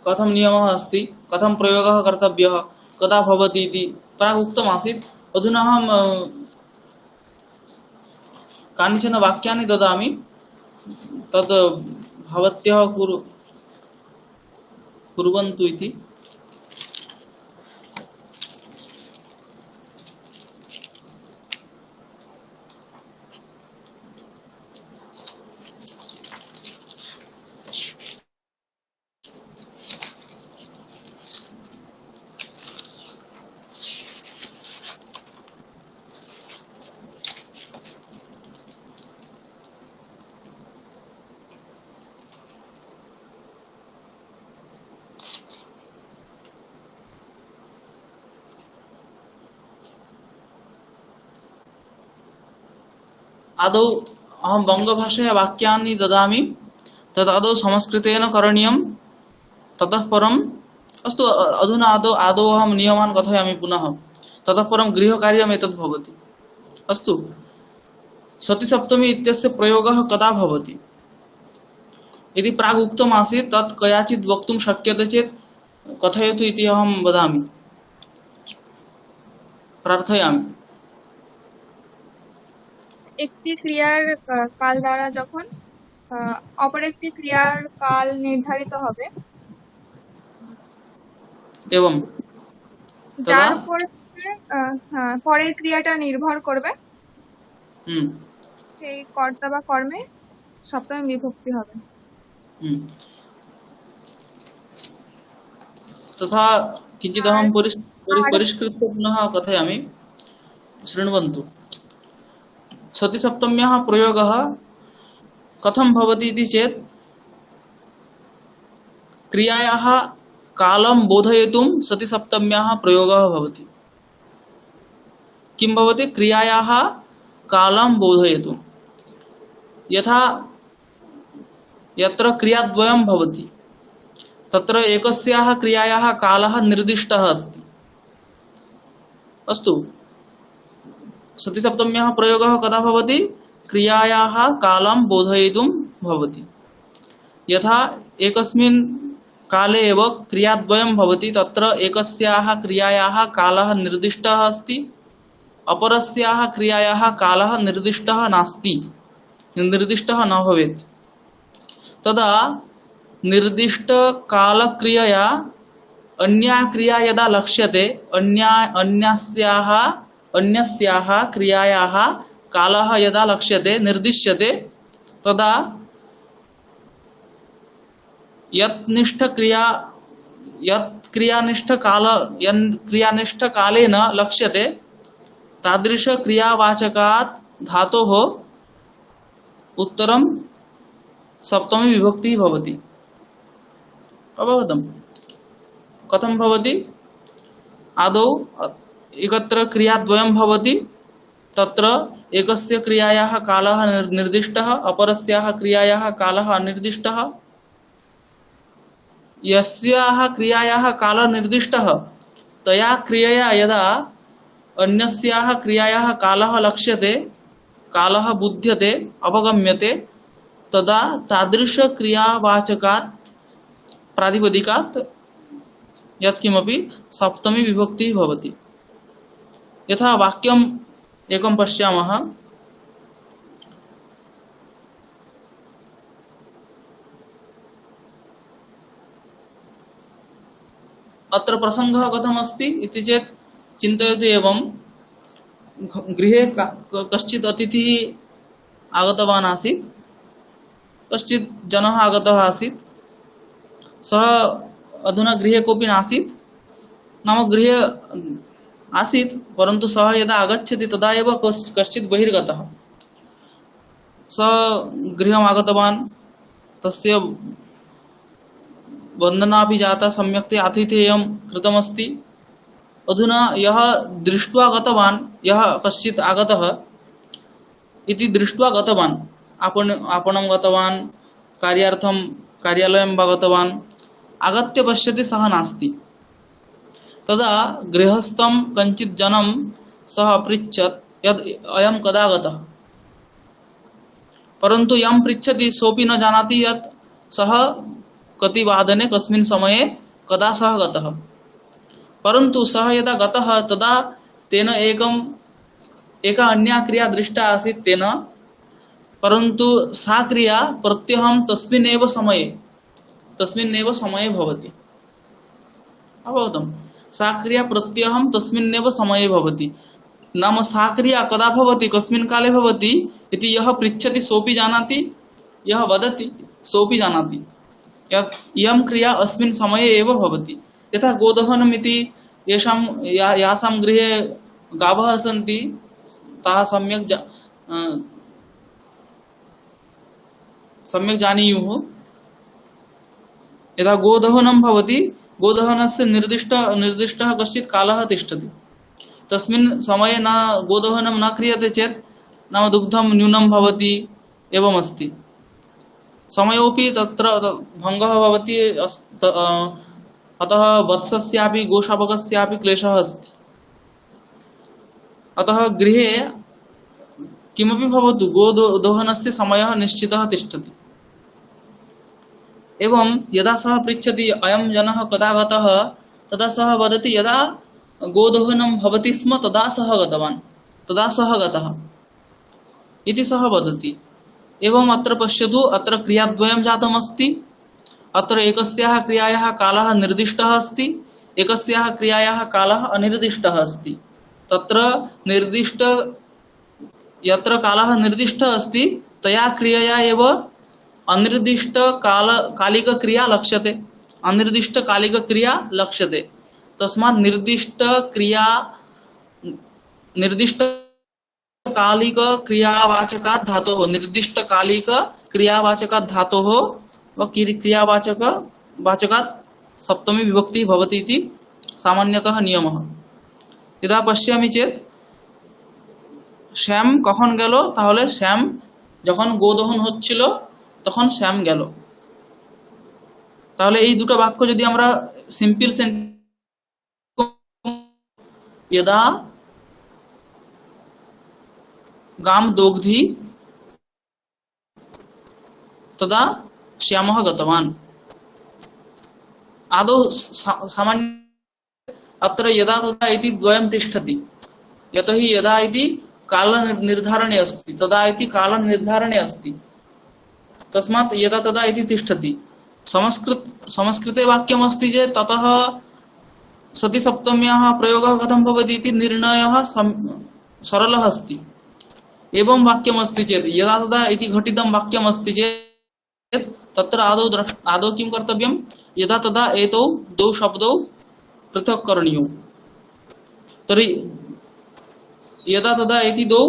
कथं नियमः अस्ति कथं प्रयोगः कर्तव्यः कदा भवति इति प्राक् उक्तमासीत्। अधुना अहं कानिचन वाक्यानि ददामि तद् भवत्यः कुर्वन्तु इति। आदौ अहं बङ्गभाषया वाक्यानि ददामि तद् आदौ संस्कृतेन करणीयं ततः परम् अस्तु अधुना आदौ अहं नियमान् कथयामि पुनः ततः परं गृहकार्यम् एतद् भवति। अस्तु सति सप्तमी इत्यस्य प्रयोगः कदा भवति इति प्राग् उक्तमासीत् तत् कयाचित् वक्तुं शक्यते चेत् कथयतु इति अहं वदामि प्रार्थयामि। একটি ক্রিয়ার কাল দ্বারা যখন অপর একটি ক্রিয়ার কাল নির্ধারিত হবে एवं যার উপর পরের ক্রিয়াটা নির্ভর করবে সেই কর্তা বা কর্মে সপ্তমী বিভক্তি হবে। तथा किञ्चित् अहं परिष्कृत्य पुनः कथयामि शृण्वन्तु। सति सप्तम्याः प्रयोगः कथं भवति इति चेत् क्रियायाः कालं बोधयितुं सति सप्तम्याः प्रयोगः भवति। किं भवति क्रियायाः कालं बोधयितुं यथा यत्र क्रियाद्वयं भवति तत्र एकस्याः क्रियायाः कालः निर्दिष्टः अस्ति। अस्तु सति सप्तम्याः प्रयोगः कदा भवति क्रियायाः कालं बोधयितुं भवति। यथा एकस्मिन् काले एव क्रियाद्वयं भवति तत्र एकस्याः क्रियायाः कालः निर्दिष्टः अस्ति अपरस्याः क्रियायाः कालः निर्दिष्टः नास्ति निर्दिष्टः न भवेत्। तदा निर्दिष्टकालक्रियया अन्या क्रिया यदा लक्ष्यते अन्यस्याः क्रियायाः कालः यदा लक्ष्यते निर्दिश्यते तदा यत् क्रियानिष्ठकालेन लक्ष्यते तादृश क्रियावाचकात् धातोः उत्तरं सप्तमी विभक्तिः भवति। अवगतम् कथं भवति आदौ एकत्र क्रियाद्वयं भवति तत्र एकस्य क्रियायाः कालः निर्दिष्टः अपरस्याः क्रियायाः कालः अनिर्दिष्टः। यस्याः क्रियायाः कालः निर्दिष्टः तया क्रियया यदा अन्यस्याः क्रियायाः कालः लक्ष्यते कालः बुध्यते अवगम्यते तदा तादृश क्रियावाचकात् प्रातिपदिकात् यत्किमपि सप्तमी विभक्तिः भवति। यथा वाक्यम् एकं पश्यामः। अत्र प्रसङ्गः कथमस्ति इति चेत् चिन्तयतु एवं गृहे कश्चित् अतिथिः आगतवान् आसीत् कश्चित् जनः आगतः आसीत् सः अधुना गृहे कोऽपि नासीत् नाम गृहे आसीत् परन्तु सः यदा आगच्छति तदा एव कश्चित् बहिर्गतः। सः गृहम् आगतवान् तस्य वन्दनापि जाता सम्यक्ते आतिथेयं कृतमस्ति। अधुना यः दृष्ट्वा गतवान्, यः कश्चित् आगतः इति दृष्ट्वा गतवान्, आपणं गतवान्, कार्यार्थं कार्यालयं वा गतवान्, आगत्य पश्यति सः नास्ति। तदा गृहस्थं कञ्चित् जनं सः अपृच्छत् यद् अयं कदा गतः, परन्तु यं पृच्छति सोऽपि न जानाति यत् सः कति वादने कस्मिन् समये कदा सः गतः। परन्तु सः यदा गतः तदा तेन एका अन्या क्रिया दृष्टा आसीत् तेन, परन्तु सा क्रिया प्रत्यहं तस्मिन्नेव समये भवति। अवगतं? सा क्रिया प्रत्यहं तस्मिन्नेव समये भवति। नाम सा क्रिया कदा भवति, कस्मिन् काले भवति इति यः पृच्छति सोऽपि जानाति, यः वदति सोऽपि जानाति यत् इयं क्रिया अस्मिन् समये एव भवति। यथा गोदहनम् इति यासां गृहे गावः सन्ति ताः सम्यक् जानीयुः। यदा गोदहनं भवति, गोदहनस्य निर्दिष्टः कश्चित् कालः तिष्ठति। तस्मिन् समये न गोदहनं न क्रियते चेत् नाम दुग्धं न्यूनं भवति, एवमस्ति। समयोपि तत्र भङ्गः भवति। अतः वत्सस्यापि गोशावकस्यापि क्लेशः अस्ति। अतः गृहे किमपि भवतु गोदोहनस्य समयः निश्चितः तिष्ठति। एवं यदा सः पृच्छति अयं जनः कदा गतः, तदा सः वदति यदा गोदोहनं भवति स्म तदा सः गतः इति सः वदति। एवं अत्र पश्यतु, अत्र क्रियाद्वयं जातमस्ति। अत्र एकस्याः क्रियायाः कालः निर्दिष्टः अस्ति, एकस्याः क्रियायाः कालः अनिर्दिष्टः अस्ति। तत्र यत्र कालः निर्दिष्टः अस्ति तया क्रियया एव अनिर्दिष्टकालिकक्रिया लक्ष्यते। तस्मात् निर्दिष्टकालिकक्रियावाचकात् धातोः व क्रियावाचकात् सप्तमी विभक्ति भवति इति सामान्यतः नियमः। यदा पश्यामि चेत् শ্যাম কখন গেল, তাহলে শ্যাম যখন গোদহন হচ্ছিল তখন শ্যাম গেল। তাহলে এই দুটো বাক্য যদি আমরা সিম্পল यदा गाम दोग्धी तदा श्यामः गतवान्। आदौ सामान्य अत्र यदा तदा इति द्वयं तिष्ठति। यतोहि यदा इति कालनिर्धारणे अस्ति, तदा इति कालनिर्धारणे अस्ति। तस्मात् यदा तदा इति तिष्ठति। संस्कृते वाक्यमस्ति चेत् ततः सति सप्तम्याः प्रयोगः कथं भवति इति निर्णयः सरलः अस्ति। एवं वाक्यमस्ति चेत् यदा तदा इति घटितं वाक्यमस्ति चेत् तत्र आदौ किं कर्तव्यं, यदा तदा एतौ द्वौ शब्दौ पृथक् करणीयौ। तर्हि यदा तदा इति द्वौ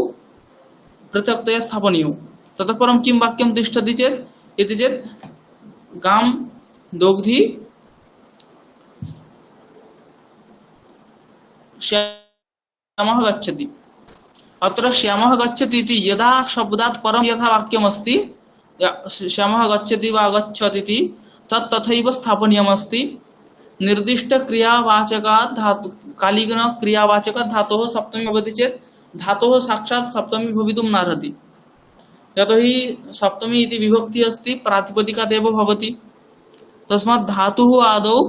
पृथक्तया स्थापनीयौ। ततः परं किं वाक्यं तिष्ठति चेत् इति चेत् गां दोग्धी श्यामः गच्छति। अत्र श्यामः गच्छति इति यदा शब्दात् परं यथा वाक्यमस्ति श्यामः गच्छति वा गच्छति इति तत् तथैव स्थापनीयमस्ति। निर्दिष्टक्रियावाचकात् कालिकक्रियावाचकात् धातोः सप्तमी भवति चेत् धातोः साक्षात् सप्तमी भवितुं नार्हति। यतोहि सप्तमी इति विभक्तिः अस्ति, प्रातिपदिकात् एव भवति। तस्मात् धातुः आदौ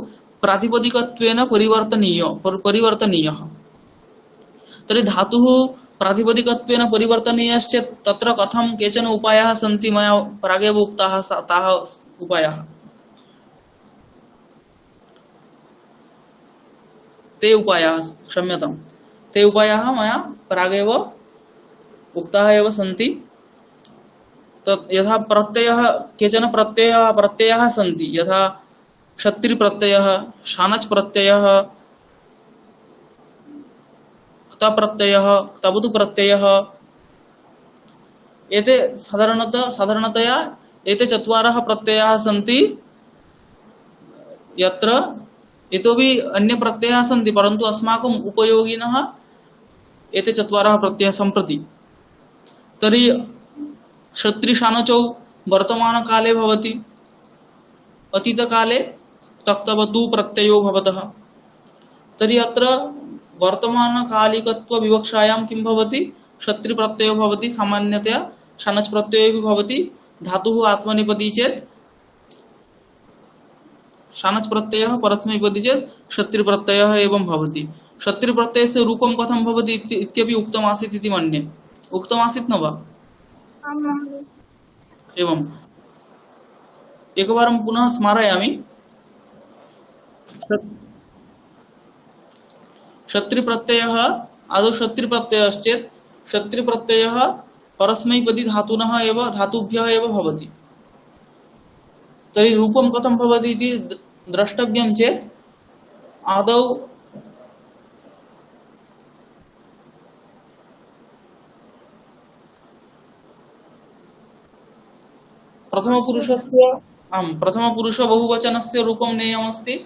प्रातिपदिकत्वेन परिवर्तनीयः। तर्हि धातुः प्रातिपदिकत्वेन परिवर्तनीयश्चेत् तत्र कथं केचन उपायाः सन्ति, मया प्रागेव उक्ताः ताः उपायाः। ते उपायाः मया प्रागेव उक्ताः एव सन्ति। तत् यथा प्रत्ययः, केचन प्रत्ययाः सन्ति, यथा क्षत्रि प्रत्ययः, शानच् प्रत्ययः, क्त प्रत्ययः, क्तवतु प्रत्ययः। एते साधारणतया एते चत्वारः प्रत्ययाः सन्ति यत्र इतोपि अन्य प्रत्ययाः सन्ति परन्तु अस्माकम् उपयोगिनः एते चत्वारः प्रत्ययाः सम्प्रति। तर्हि क्षत्रिशानचौ वर्तमानकाले भवति, अतीतकाले तक्तवतु प्रत्ययो भवतः। तर्हि अत्र वर्तमानकालिकत्व विवक्षायां किं भवति, क्षत्रिप्रत्ययो भवति। सामान्यतया शानच् प्रत्ययो अपि भवति। धातुः आत्मनेपदी चेत् शानच् प्रत्ययः, परस्मैपदी चेत् क्षत्रिप्रत्ययः एवं भवति। क्षत्रिप्रत्ययस्य रूपं कथं भवति इत्यपि उक्तमासीत् इति मन्ये। उक्तमासीत् न वा? आम् महोदय। एवम् एकवारं पुनः स्मारयामि। क्षत्रिप्रत्ययः आदौ क्षत्रिप्रत्ययश्चेत् क्षत्रिप्रत्ययः परस्मैपदी धातुनः एव धातुभ्यः एव भवति। तर्हि रूपं कथं भवति इति द्रष्टव्यं चेत् आदौ प्रथमपुरुष बहुवचनस्य रूपं नेयमस्ति।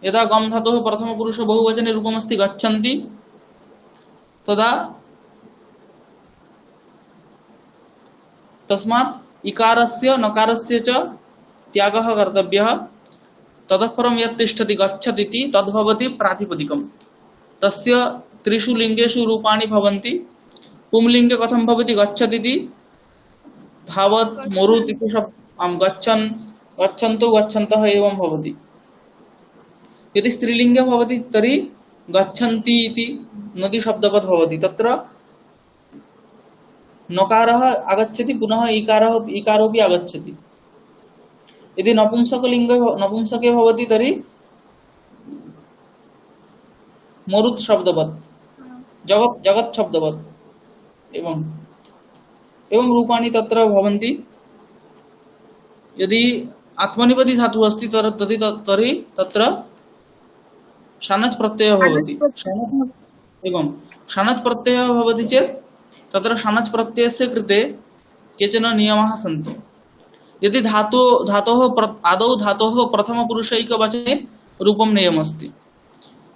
यदा गम धातोः प्रथमपुरुष बहुवचने रूपमस्ति गच्छन्ति, तदा तस्मात् इकारस्य नकारस्य च त्यागः कर्तव्यः। ततः परं यत् तिष्ठति गच्छतीति तद्भवति प्रातिपदिकम्। तस्य त्रिषु लिङ्गेषु रूपाणि भवन्ति। पुंलिङ्गे कथं भवति, गच्छतीति, धावत्, मरुत् इति गच्छन्, गच्छन्तु, गच्छन्तः एवं भवति। यदि स्त्रीलिङ्गे भवति तर्हि गच्छन्ति इति नदीशब्दवत् भवति। तत्र नकारः आगच्छति, पुनः इकारोऽपि आगच्छति। यदि नपुंसके भवति तर्हि मरुत् शब्दवत्, जगत् शब्दवत् एवं रूपाणि तत्र भवन्ति। यदि आत्मनेपदी धातुः अस्ति तर्हि तत्र शानच् प्रत्ययः भवति। एवं शानच् प्रत्ययः भवति चेत् तत्र शानच् प्रत्ययस्य कृते केचन नियमाः सन्ति। यदि आदौ धातोः प्रथमपुरुषैकवचने रूपं नेयमस्ति।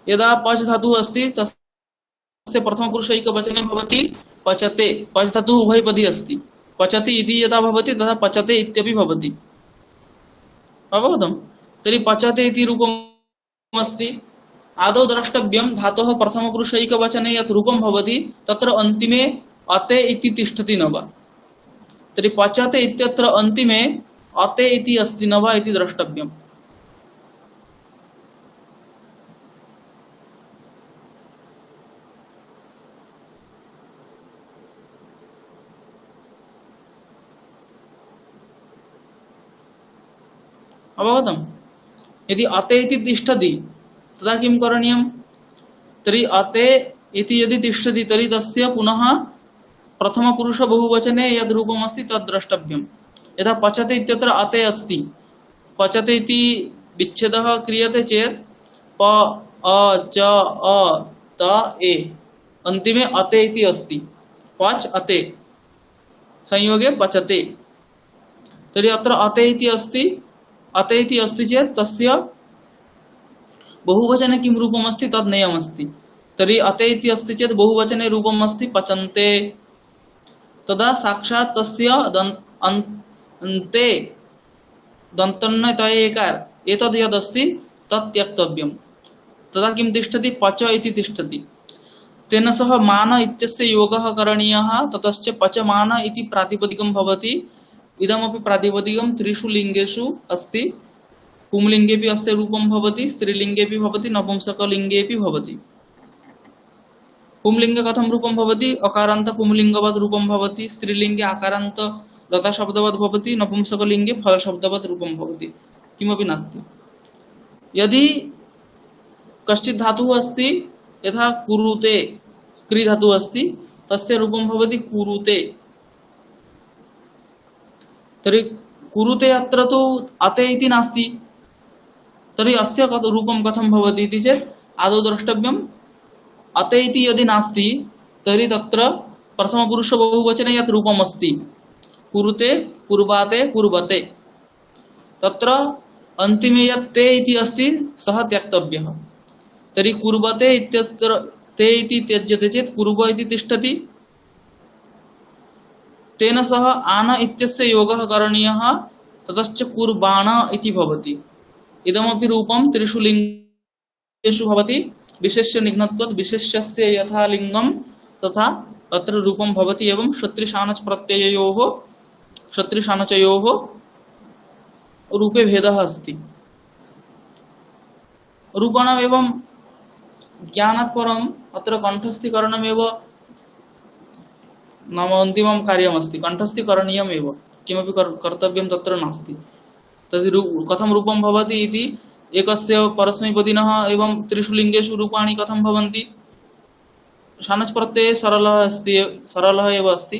यदा पच् धातुः अस्ति तस्य प्रथमपुरुषैकवचने भवति पचते। पच् धातुः उभयपदी अस्ति। पचति इति यदा भवति तदा पचते इत्यपि भवति। अवगतं? तर्हि पचते इति रूपम् अस्ति। आदौ द्रष्टव्यं धातोः प्रथमपुरुषैकवचने यत् रूपं भवति तत्र अन्तिमे अते इति तिष्ठति न वा। तर्हि पचते इत्यत्र अन्तिमे अते इति अस्ति न वा इति द्रष्टव्यम्। अवगतं? यदि अते इति तिष्ठति तदा किं करणीयं? तर्हि अते इति यदि तिष्ठति तर्हि तस्य पुनः प्रथमपुरुष बहुवचने यद् रूपम् अस्ति तद् द्रष्टव्यं। यथा पचते इत्यत्र अते अस्ति, पचते इति विच्छेदः क्रियते चेत् प अ च अ त ए अन्तिमे अते इति अस्ति। पच् अते संयोगे पचते। तर्हि अत्र अते इति अस्ति। अते इति अस्ति चेत् तस्य बहुवचने किं रूपम् अस्ति तद् नेयमस्ति। तर्हि अते इति अस्ति चेत् बहुवचने रूपम् अस्ति पचन्ते। तदा साक्षात् तस्य अन्ते दन्तन्वय तय एकार एतद् यदस्ति तत् त्यक्तव्यं। तदा किं तिष्ठति? पच इति तिष्ठति। तेन सह मान इत्यस्य योगः करणीयः। ततश्च पचमान इति प्रातिपदिकं भवति। इदमपि प्रातिपदिकं त्रिषु लिङ्गेषु अस्ति। पुंलिङ्गेपि अस्य रूपं भवति, स्त्रीलिङ्गेपि भवति, नपुंसकलिङ्गेपि भवति। पुंलिङ्गे कथं रूपं भवति? अकारान्त पुंलिङ्गवत् रूपं भवति। स्त्रीलिङ्गे आकारान्त लताशब्दवत् भवति। नपुंसकलिङ्गे फलशब्दवत् रूपं भवति। किमपि नास्ति। यदि कश्चित् धातुः अस्ति, यथा कुरुते, क्री धातुः अस्ति, तस्य रूपं भवति कुरुते। तर्हि कुरुते अत्र तु अते इति नास्ति। तर्हि अस्य रूपं कथं भवति इति चेत् आदौ द्रष्टव्यम्। अते इति यदि नास्ति तर्हि तत्र प्रथमपुरुष बहुवचने यत् रूपम् अस्ति कुरुते, कुर्वाते, कुर्वते, तत्र अन्तिमे यत् ते इति अस्ति सः त्यक्तव्यः। तर्हि कुर्वते इत्यत्र ते इति त्यज्यते चेत् कुर्व इति तिष्ठति। तेन सह आन इत्यस्य योगः करणीयः, ततश्च कुर्बाण इति भवति। इदमपि रूपं त्रिषु लिङ्गेषु भवति। विशेष्य निघ्नत्वात् विशेष्यस्य यथा लिङ्गं तथा अत्र रूपं भवति। एवं क्षत्रिशानच् प्रत्यययोः क्षत्रिशानचयोः रूपे भेदः अस्ति। रूपाणाम् एवं ज्ञानात् परम् अत्र कण्ठस्थीकरणमेव नाम अन्तिमं कार्यमस्ति। कण्ठस्थीकरणीयमेव, किमपि कर्तव्यं तत्र नास्ति। तद् कथं रूपं भवति इति एकस्य परस्मैपदिनः एवं त्रिषु लिङ्गेषु रूपाणि कथं भवन्ति। शानच् प्रत्यये सरलः एव अस्ति,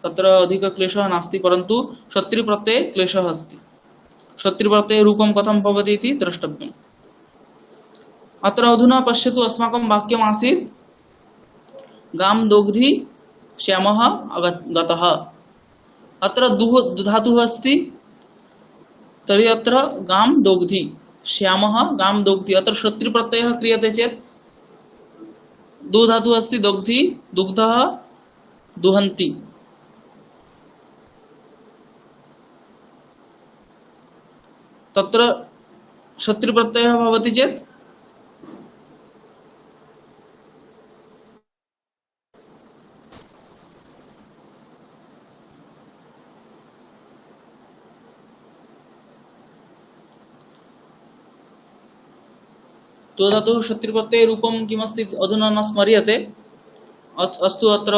तत्र अधिकक्लेशः नास्ति, परन्तु क्षत्रिप्रत्यये क्लेशः अस्ति। क्षत्रिप्रत्यये रूपं कथं भवति इति द्रष्टव्यम्। अत्र अधुना पश्यतु, अस्माकं वाक्यमासीत् गां दोग्धि श्यामः गतः। अत्र दुः धातुः अस्ति, तर्हि अत्र गां दोग्धि श्यामः गां दोग्धि। अत्र क्षत्रिप्रत्ययः क्रियते चेत् दो धातुः अस्ति, दोग्धि दुग्धः दुहन्ति। तत्र क्षत्रिप्रत्ययः भवति चेत् तो धातुः क्षत्रिप्रत्यये रूपं किमस्ति अधुना न स्मर्यते। अस्तु, अत्र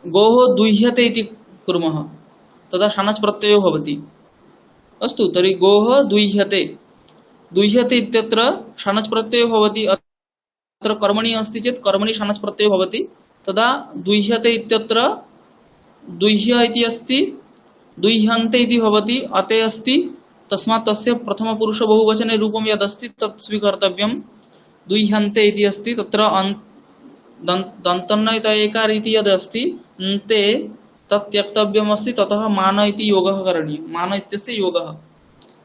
गोः दुह्यते इति कुर्मः, तदा शानच् प्रत्ययो भवति। अस्तु, तर्हि गोः दुह्यते। दुह्यते इत्यत्र शानच् प्रत्ययो भवति। अत्र कर्मणि अस्ति चेत् कर्मणि शानच् प्रत्ययो भवति। तदा दुह्यते इत्यत्र दुह्य इति अस्ति, दुह्यन्ते इति भवति। अते अस्ति, तस्मात् तस्य प्रथमपुरुष बहुवचने रूपं यदस्ति तत् स्वीकर्तव्यं। दुह्यन्ते इति अस्ति, तत्र दन्तन्न इकार इति यदस्ति अन्ते तत् त्यक्तव्यमस्ति। ततः मान इति योगः करणीयः, मान इत्यस्य योगः।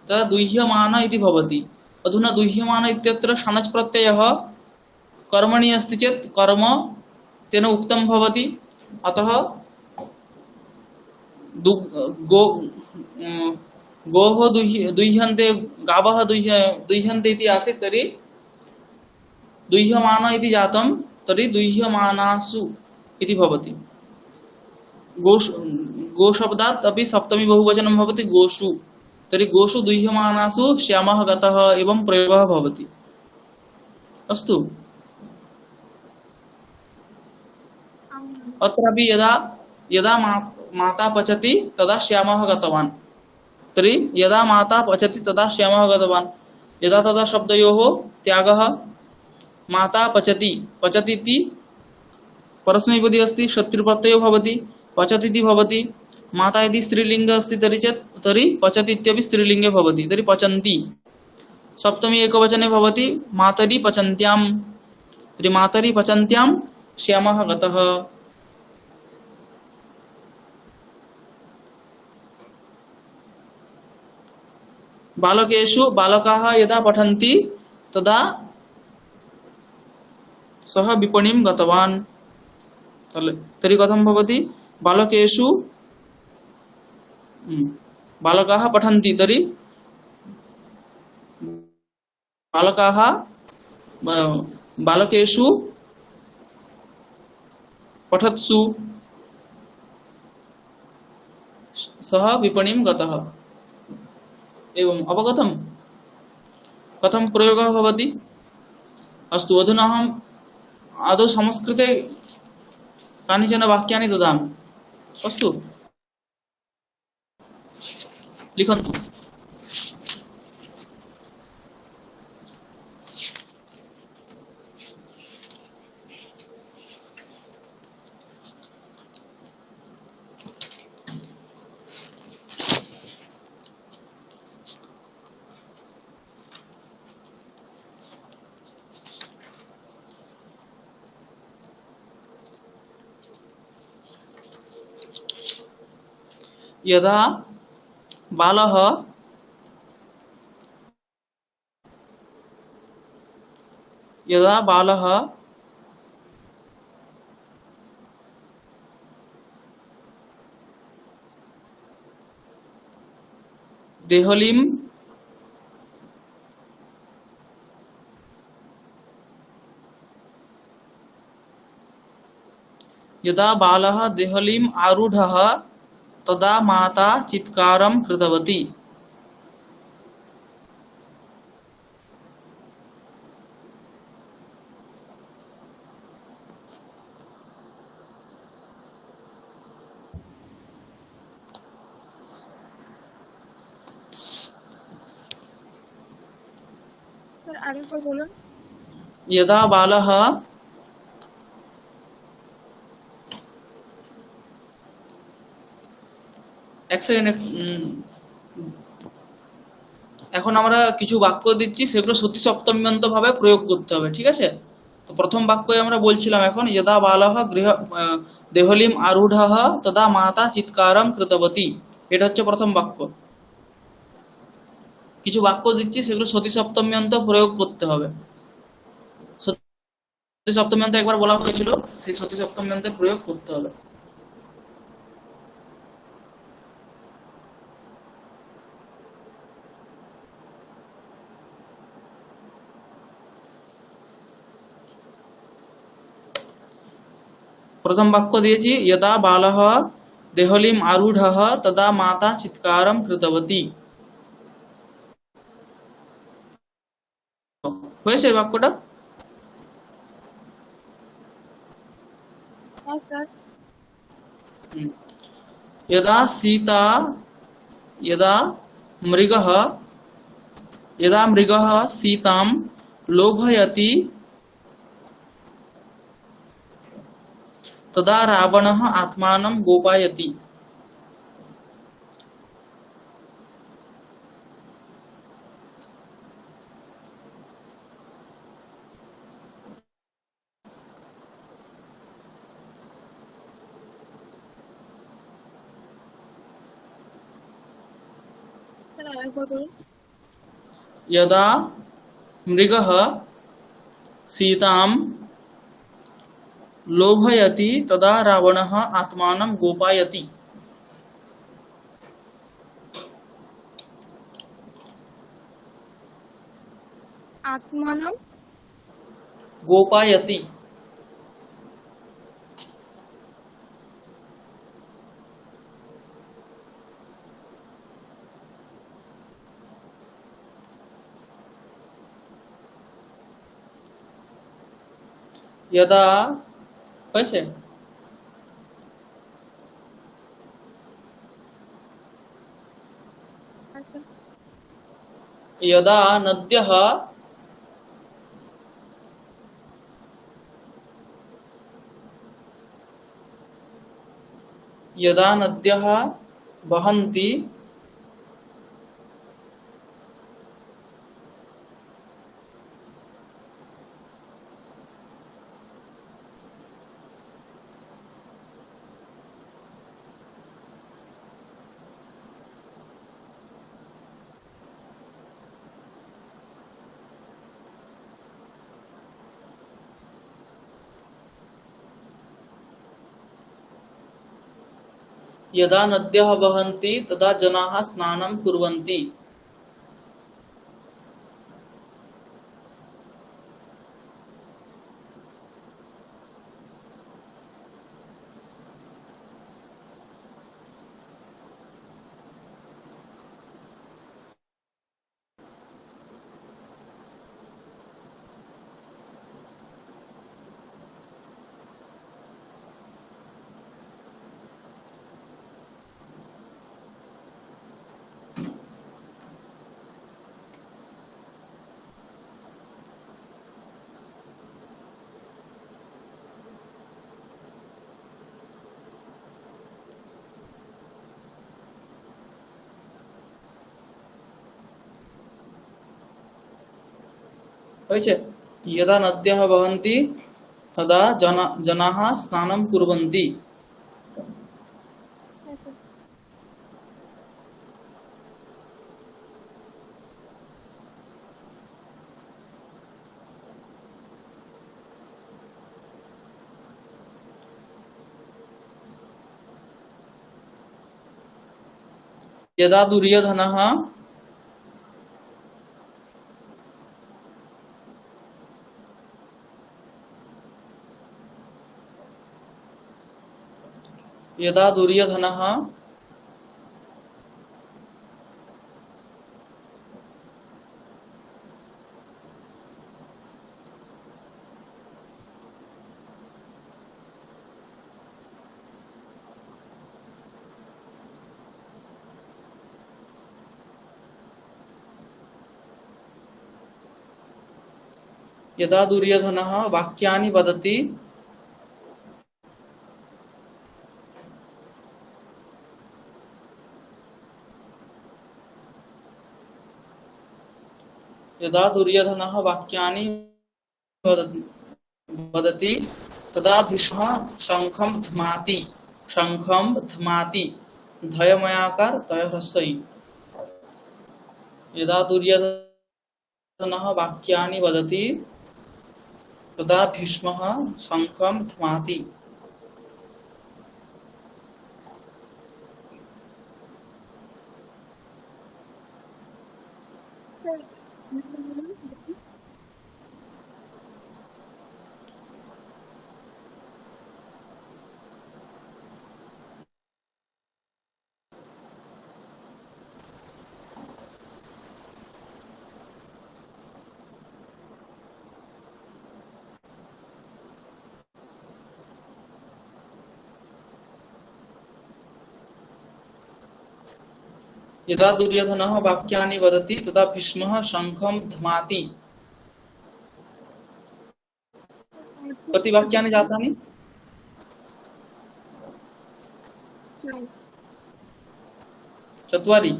तदा दुह्यमान इति भवति। अधुना दुह्यमान इत्यत्र शानच् प्रत्ययः कर्मणि अस्ति चेत् कर्म तेन उक्तं भवति। अतः गोः दुह्यन्ते, गावः दुह्यन्ते इति आसीत्, तर्हि दुह्यमान इति जातं, तर्हि दुह्यमानासु इति भवति। गोशब्दात् अपि सप्तमी बहुवचनं भवति गोषु। तर्हि गोषु दुह्यमानासु श्यामः गतः एवं प्रयोगः भवति। अस्तु, अत्रापि यदा यदा माता पचति तदा श्यामः गतवान्। तर्हि यदा माता पचति तदा श्यामः गतवान्। यदा तदा शब्दयोः त्यागः। माता पचति, पचति इति परस्मैपदी अस्ति, क्षत्रिप्रत्ययो भवति, पचति इति भवति। माता यदि स्त्रीलिङ्ग अस्ति तर्हि पचति इत्यपि स्त्रीलिङ्गे भवति, तर्हि पचन्ति। सप्तमी एकवचने भवति मातरि पचन्त्यां, तर्हि मातरि पचन्त्यां श्यामः गतः। बालकेषु बालकाः यदा पठन्ति तदा सः विपणिं गतवान्। तर्हि कथं भवति? बालकेषु बालकाः पठन्ति, तर्हि बालकाः बालकेषु पठत्सु सः विपणिं गतः। एवं अवगतं कथं प्रयोगः भवति? अस्तु, अधुना अहम् आदौ संस्कृते कानिचन वाक्यानि ददामि। अस्तु, लिखन्तु। यदा बालः यदा बालः देहलीं यदा बालः देहलीम् आरूढः तदा माता चित्कारं कृतवती। স্যার আরেকবার বলুন। यदा बालः এক সেকেন্ড, এখন আমরা কিছু বাক্য দিচ্ছি, সেগুলো সতী সপ্তম্যন্ত ভাবে প্রয়োগ করতে হবে, ঠিক আছে? তো প্রথম বাক্যে আমরা বলছিলাম এখন যদা বালः দেহলিম আরূঢ়ः তদা মাতা চিৎকারম কৃতবতী, এটা হচ্ছে প্রথম বাক্য। কিছু বাক্য দিচ্ছি, সেগুলো সতী সপ্তম্যন্ত প্রয়োগ করতে হবে। সতী সপ্তম্যন্ত একবার বলা হয়েছিল, সেই সতী সপ্তম্যন্তে প্রয়োগ করতে হবে। প্রথম বাক্য দিয়েছি যদা বালः দেহলিম আরূঢ়ः তদা মাতা চিৎকারম কৃতবতী। হয়েছে বাক্যটা? হ্যাঁ স্যার। यदा सीता यदा मृगः यदा मृगः सीतां लोभयति तदा रावणः आत्मानं गोपयति। স্যার আরেকবার বলুন। यदा मृगः सीतां लोभयति तदा रावणः आत्मानं गोपयति। আত্মানম गोपयति। यदा হয়েছে? হ্যাঁ স্যার। यदा नद्यः यदा नद्यः वहन्ति यदा नद्यः वहन्ति तदा जनाः स्नानं कुर्वन्ति। হয়েছে? यदा नद्यः वहन्ति तदा जनाः स्नानं कुर्वन्ति। হ্যাঁ স্যার। यदा दुर्योधनः यदा दुर्योधनः यदा दुर्योधनः वाक्यानि वदति यदा दुर्योधनः वाक्यानि वदति तदा भीष्मः शङ्खं ध्माति धयमयाकार तयह्रस्व इ। यदा दुर्योधनः वाक्यानि वदति तदा भीष्मः शङ्खं ध्माति। স্যার यदा दुर्योधनः वाक्यानि वदति तदा भीष्मः शङ्खं ध्माति। कति वाक्यानि जातानि? 4 चत्वारि।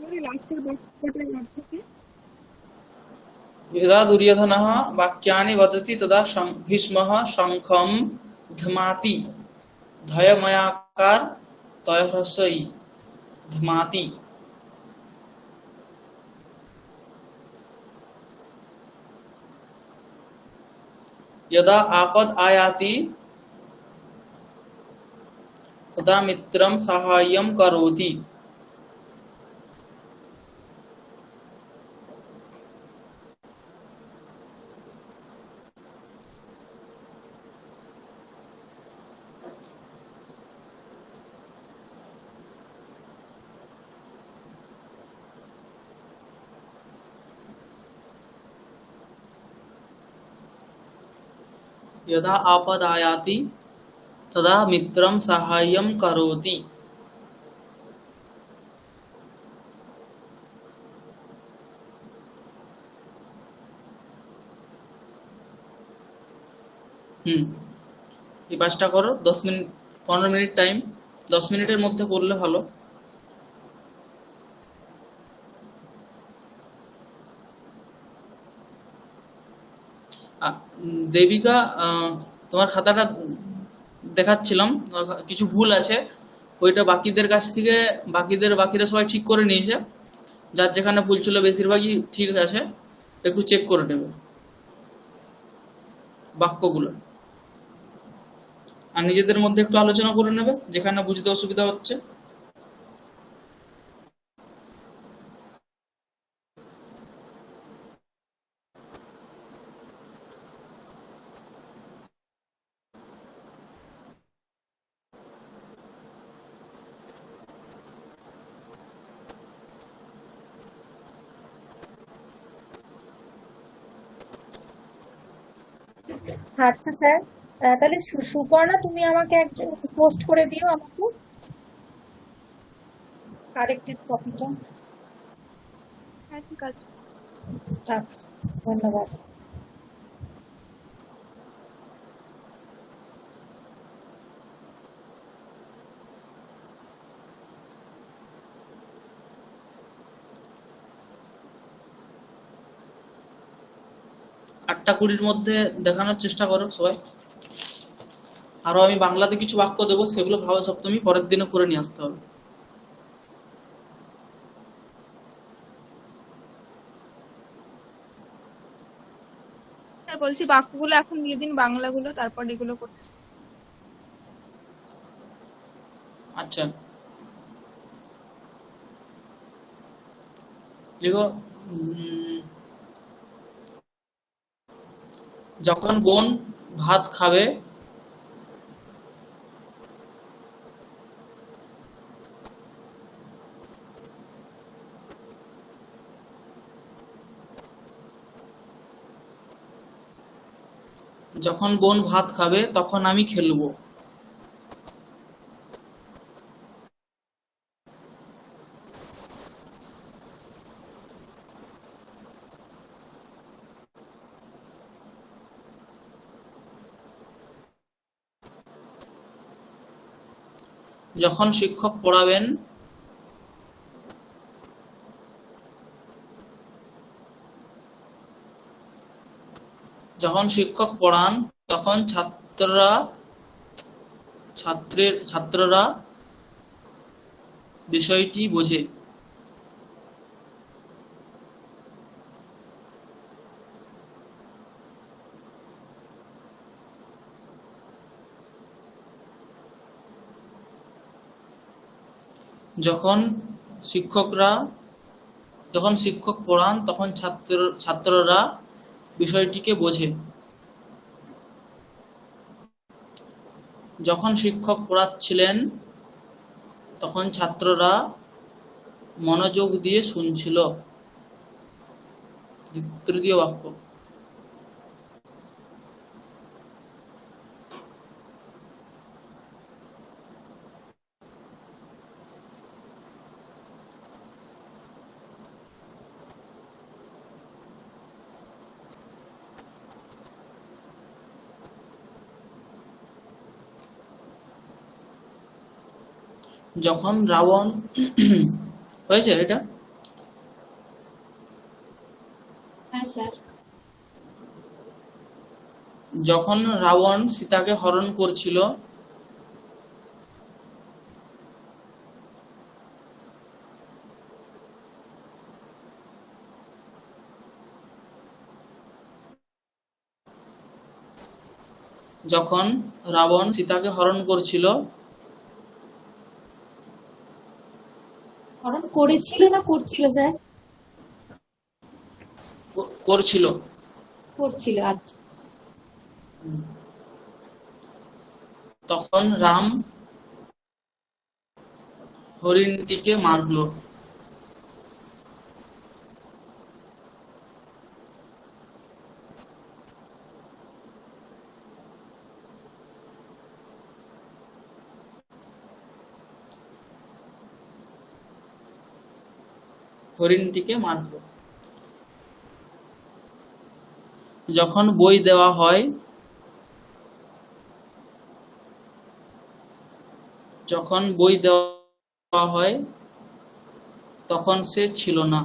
মানে লাস্টের বাক্যটার অর্থ কি? यदा दुर्योधनः वाक्यानि वदति तदा भीष्मः शङ्खं ध्माति धयमयाकार तयह्रस्व इ। ध्माति। यदा आपद आयाति तदा मित्रं साहाय्यं करोति। यदा आपद आयाति तदा मित्रं साहाय्यं करोति। এই পাঁচটা করো 10 মিনিট 15 মিনিট টাইম 10 মিনিটের মধ্যে করলে ভালো। দেবিকা তোমার খাতাটা দেখাচ্ছিলাম কিছু ভুল আছে, ওইটা বাকিদের কাছ থেকে বাকিরা সবাই ঠিক করে নিয়েছে, যার যেখানে ভুল ছিল বেশিরভাগই ঠিক আছে, একটু চেক করে নেবে বাক্যগুলো, আর নিজেদের মধ্যে একটু আলোচনা করে নেবে যেখানে বুঝতে অসুবিধা হচ্ছে। আচ্ছা স্যার, তাহলে সুপর্ণা তুমি আমাকে একজন পোস্ট করে দিও আমাকে কারেক্টেড কপিটা। হ্যাঁ ঠিক আছে। আচ্ছা, ধন্যবাদ। আটটা 20-র মধ্যে দেখানোর চেষ্টা করো সবাই। আরো আমি বাংলাতে কিছু বাক্য দেবো, সেগুলো ভাবা সপ্তমী পরের দিনে করে নিয়ে আসতে হবে। স্যার বলছি বাক্যগুলো এখন দিয়ে দিন, বাংলাগুলো, তারপর এগুলো করছি। আচ্ছা, লিখো। উম, যখন বোন ভাত খাবে, যখন বোন ভাত খাবে তখন আমি খেলবো। যখন শিক্ষক পড়াবেন, যখন শিক্ষক পড়ান তখন ছাত্ররা বিষয়টি বোঝে। যখন শিক্ষকরা যখন শিক্ষক পড়ান তখন ছাত্ররা বিষয়টিকে বোঝে। যখন শিক্ষক পড়াচ্ছিলেন তখন ছাত্ররা মনোযোগ দিয়ে শুনছিল। তৃতীয় বাক্য। যখন রাবণ হয়েছে এটা? হ্যাঁ স্যার। যখন রাবণ সীতাকে হরণ করছিল, যখন রাবণ সীতাকে হরণ করছিল, হরণ করেছিল না করছিল স্যার? করছিল, করছিল, আচ্ছা। তখন রাম হরিণটিকে মারল। হরিণটিকে মারল। যখন বই দেওয়া হয়, যখন বই দেওয়া হয় তখন সে ছিল না।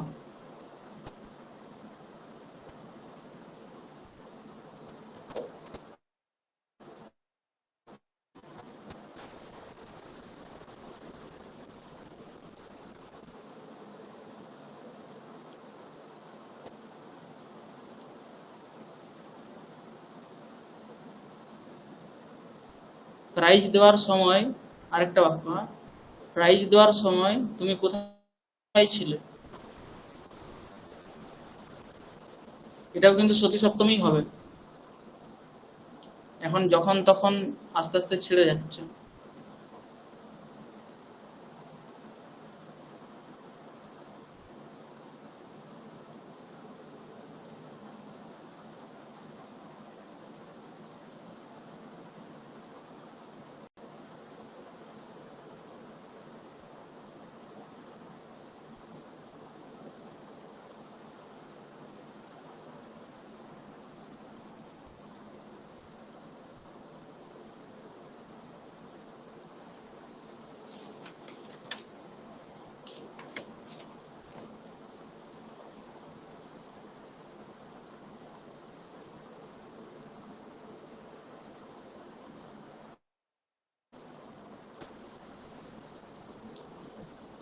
প্রাইজ দেওয়ার সময়, আরেকটা বাক্য, হ্যাঁ? প্রাইজ দেওয়ার সময় তুমি কোথায় ছিলে? এটাও কিন্তু সতী সপ্তমী হবে। এখন যখন তখন আস্তে আস্তে ছেড়ে যাচ্ছে।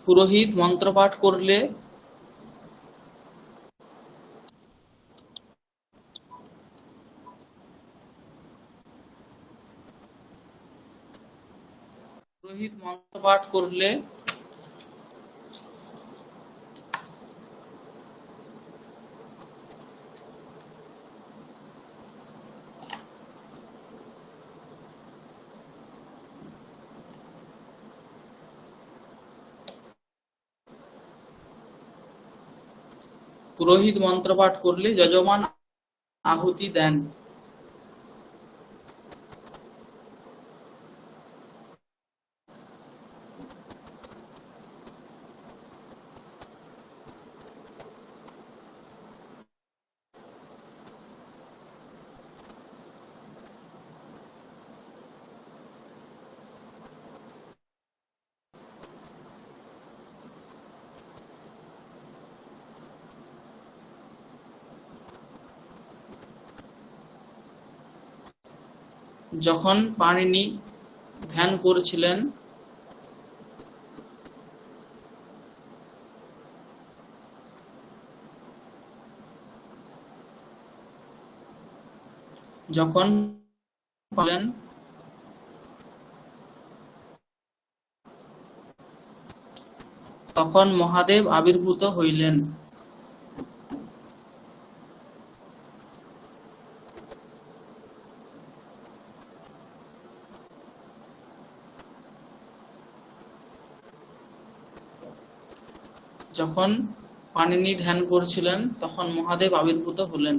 পুরোহিত মন্ত্রপাঠ করলে মন্ত্র পাঠ করলে পুরোহিত মন্ত্র পাঠ করলে যজমান আহুতি দেন। যখন পাণিনি ধ্যান করছিলেন যখন পালেন তখন মহাদেব আবির্ভূত হইলেন। যখন পাণিনি ধ্যান করছিলেন তখন মহাদেব আবির্ভূত হলেন।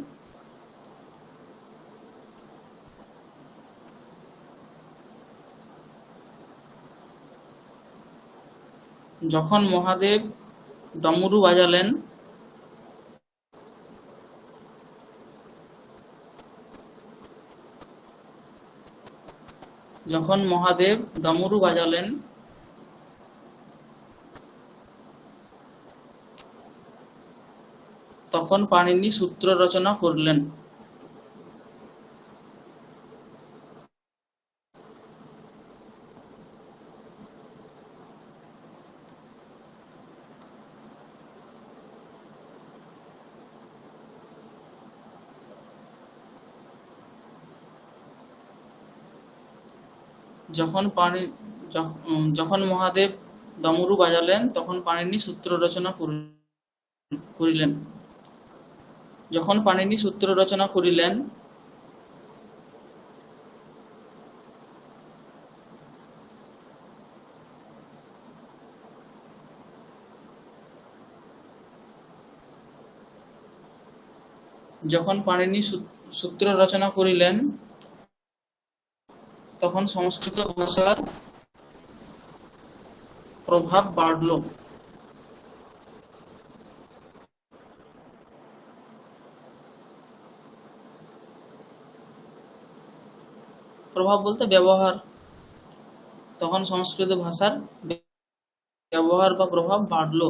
যখন মহাদেব ডমরু বাজালেন যখন মহাদেব ডমরু বাজালেন তখন পাণিনি সূত্র রচনা করলেন। যখন মহাদেব ডমরু বাজালেন তখন পাণিনি সূত্র রচনা করিলেন। যখন পাণিনি সূত্র রচনা করিলেন যখন পাণিনি সূত্র রচনা করিলেন তখন সংস্কৃত ভাষার প্রভাব বাড়ল। প্রভাব বলতে ব্যবহার, তখন সংস্কৃত ভাষার ব্যবহার বা প্রভাব বাড়ল।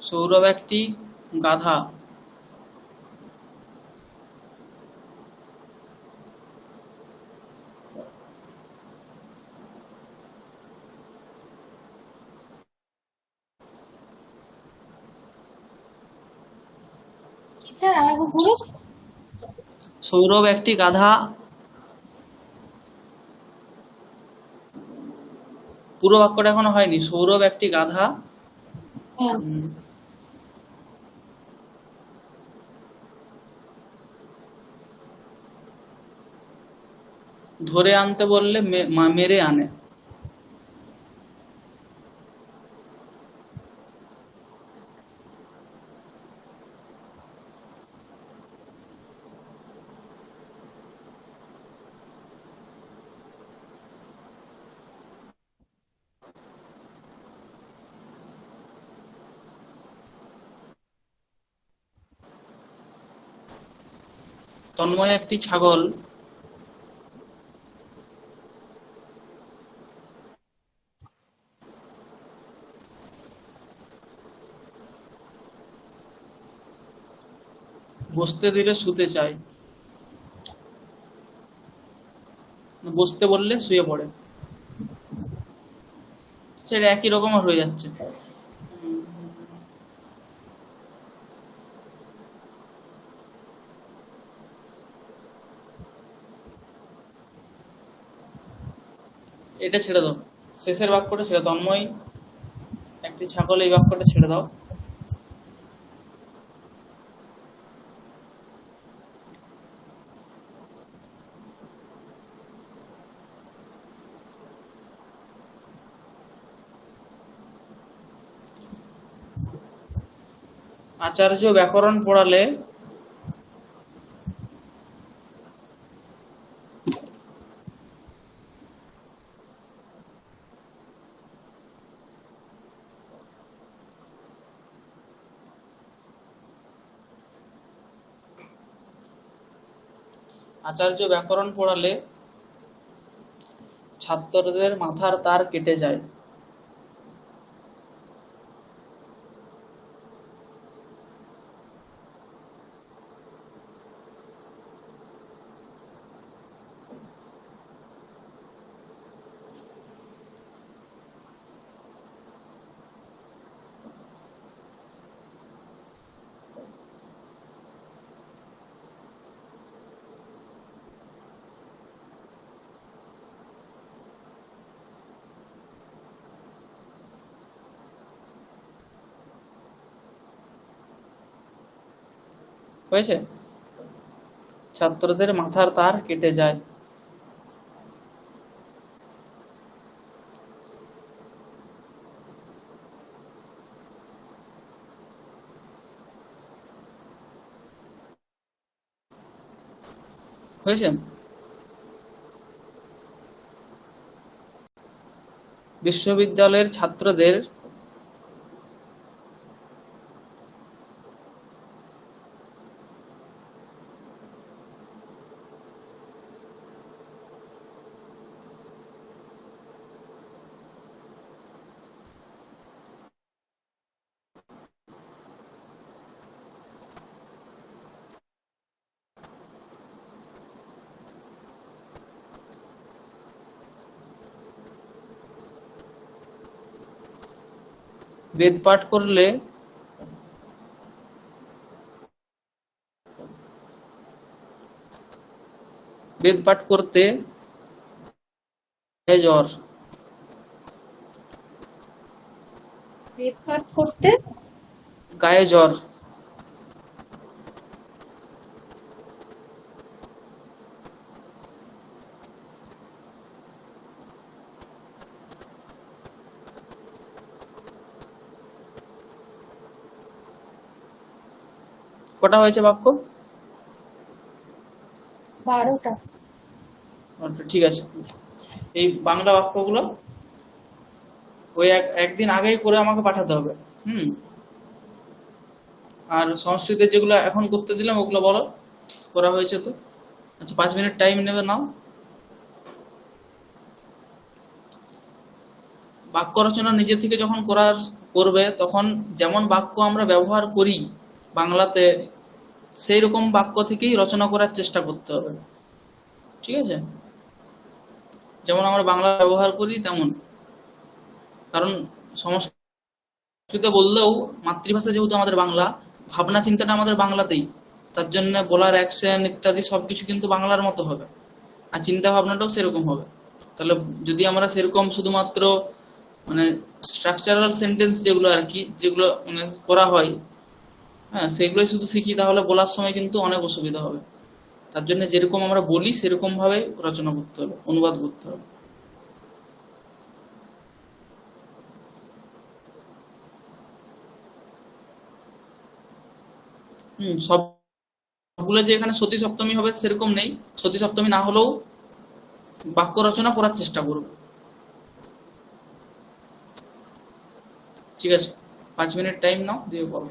সৌরভ একটি গাধা। কি স্যার আরেকবার বলুন। সৌরভ একটি গাধা। পুরো বাক্যটা এখনো হয়নি। সৌরভ একটি গাধা হ্যাঁ। ধরে আনতে বললে মেরে আনে। তন্ময় একটি ছাগল বসতে দিলে শুতে চায়, বসতে বললে শুয়ে পড়ে। সেটা একই রকম হয়ে যাচ্ছে। এটা ছেড়ে দাও, শেষের বাক্যটা ছেড়ে দাও। তন্ময় একটি ছাগল, এই বাক্যটা ছেড়ে দাও। আচার্য ব্যাকরণ পড়ালে আচার্য ব্যাকরণ পড়ালে ছাত্রদের মাথার তার কেটে যায়। হয়েছে? ছাত্রদের মাথার তার কেটে যায়। হয়েছে? বিশ্ববিদ্যালয়ের ছাত্রদের বেদ পাঠ করলে বেদ পাঠ করতে গায়ে জ্বর। বেদ পাঠ করতে গায়ে জ্বর। কটা হয়েছে বাক্য? 12টা। আচ্ছা, ঠিক আছে। এই বাংলা বাক্যগুলো ওই একদিন আগেই করে আমাকে পাঠাতে হবে। আর সংস্কৃতের যেগুলো এখন করতে দিলাম ওগুলো বলো, করা হয়েছে তো? আচ্ছা, 5 মিনিট টাইম নেবে, নাও। বাক্য রচনা নিজে থেকে যখন করবে তখন যেমন বাক্য আমরা ব্যবহার করি বাংলাতে, সেই রকম বাক্য থেকেই রচনা করার চেষ্টা করতে হবে। ঠিক আছে? যেমন আমরা বাংলা ব্যবহার করি তেমন। কারণ সংস্কৃত বললেও মাতৃভাষা যেহেতু আমাদের বাংলা, ভাবনা চিন্তাটা আমাদের বাংলাতেই, তার জন্য বলার অ্যাকশন ইত্যাদি সবকিছু কিন্তু বাংলার মতো হবে, আর চিন্তা ভাবনাটাও সেরকম হবে। তাহলে যদি আমরা সেরকম শুধুমাত্র মানে স্ট্রাকচারাল সেন্টেন্স যেগুলো আর কি, যেগুলো মানে করা হয়, হ্যাঁ, সেগুলোই শুধু শিখি, তাহলে বলার সময় কিন্তু অনেক অসুবিধা হবে। তার জন্য যেরকম আমরা বলি সেরকম ভাবে রচনা করতে হবে, অনুবাদ করতে হবে। সবগুলো যে এখানে সতী সপ্তমী হবে সেরকম নেই, সতী সপ্তমী না হলেও বাক্য রচনা করার চেষ্টা করব। ঠিক আছে, 5 মিনিট টাইম নাও, দিয়ে করো।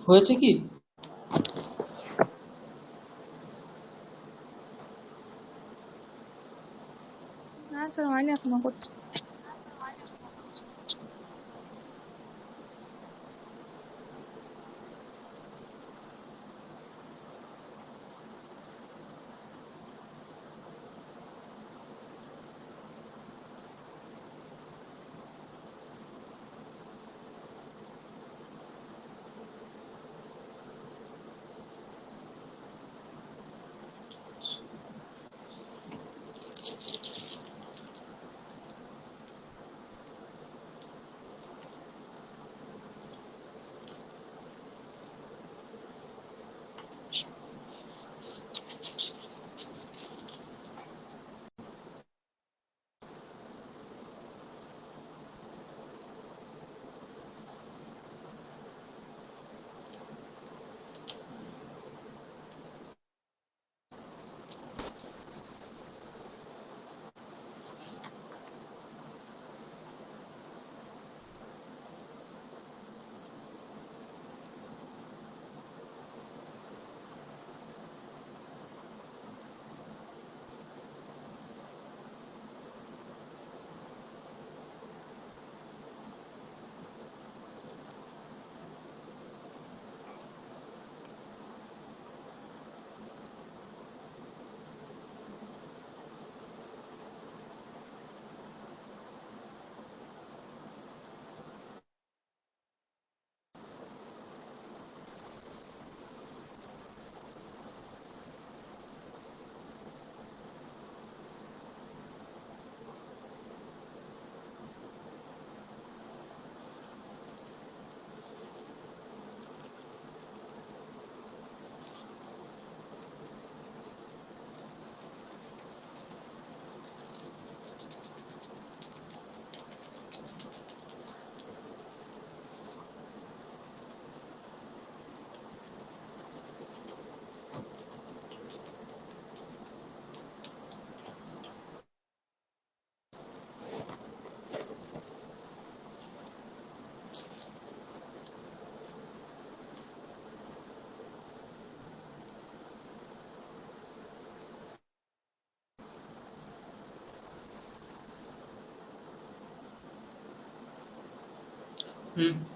হয়েছে কি? না স্যার, হয়নি, এখনো করছি।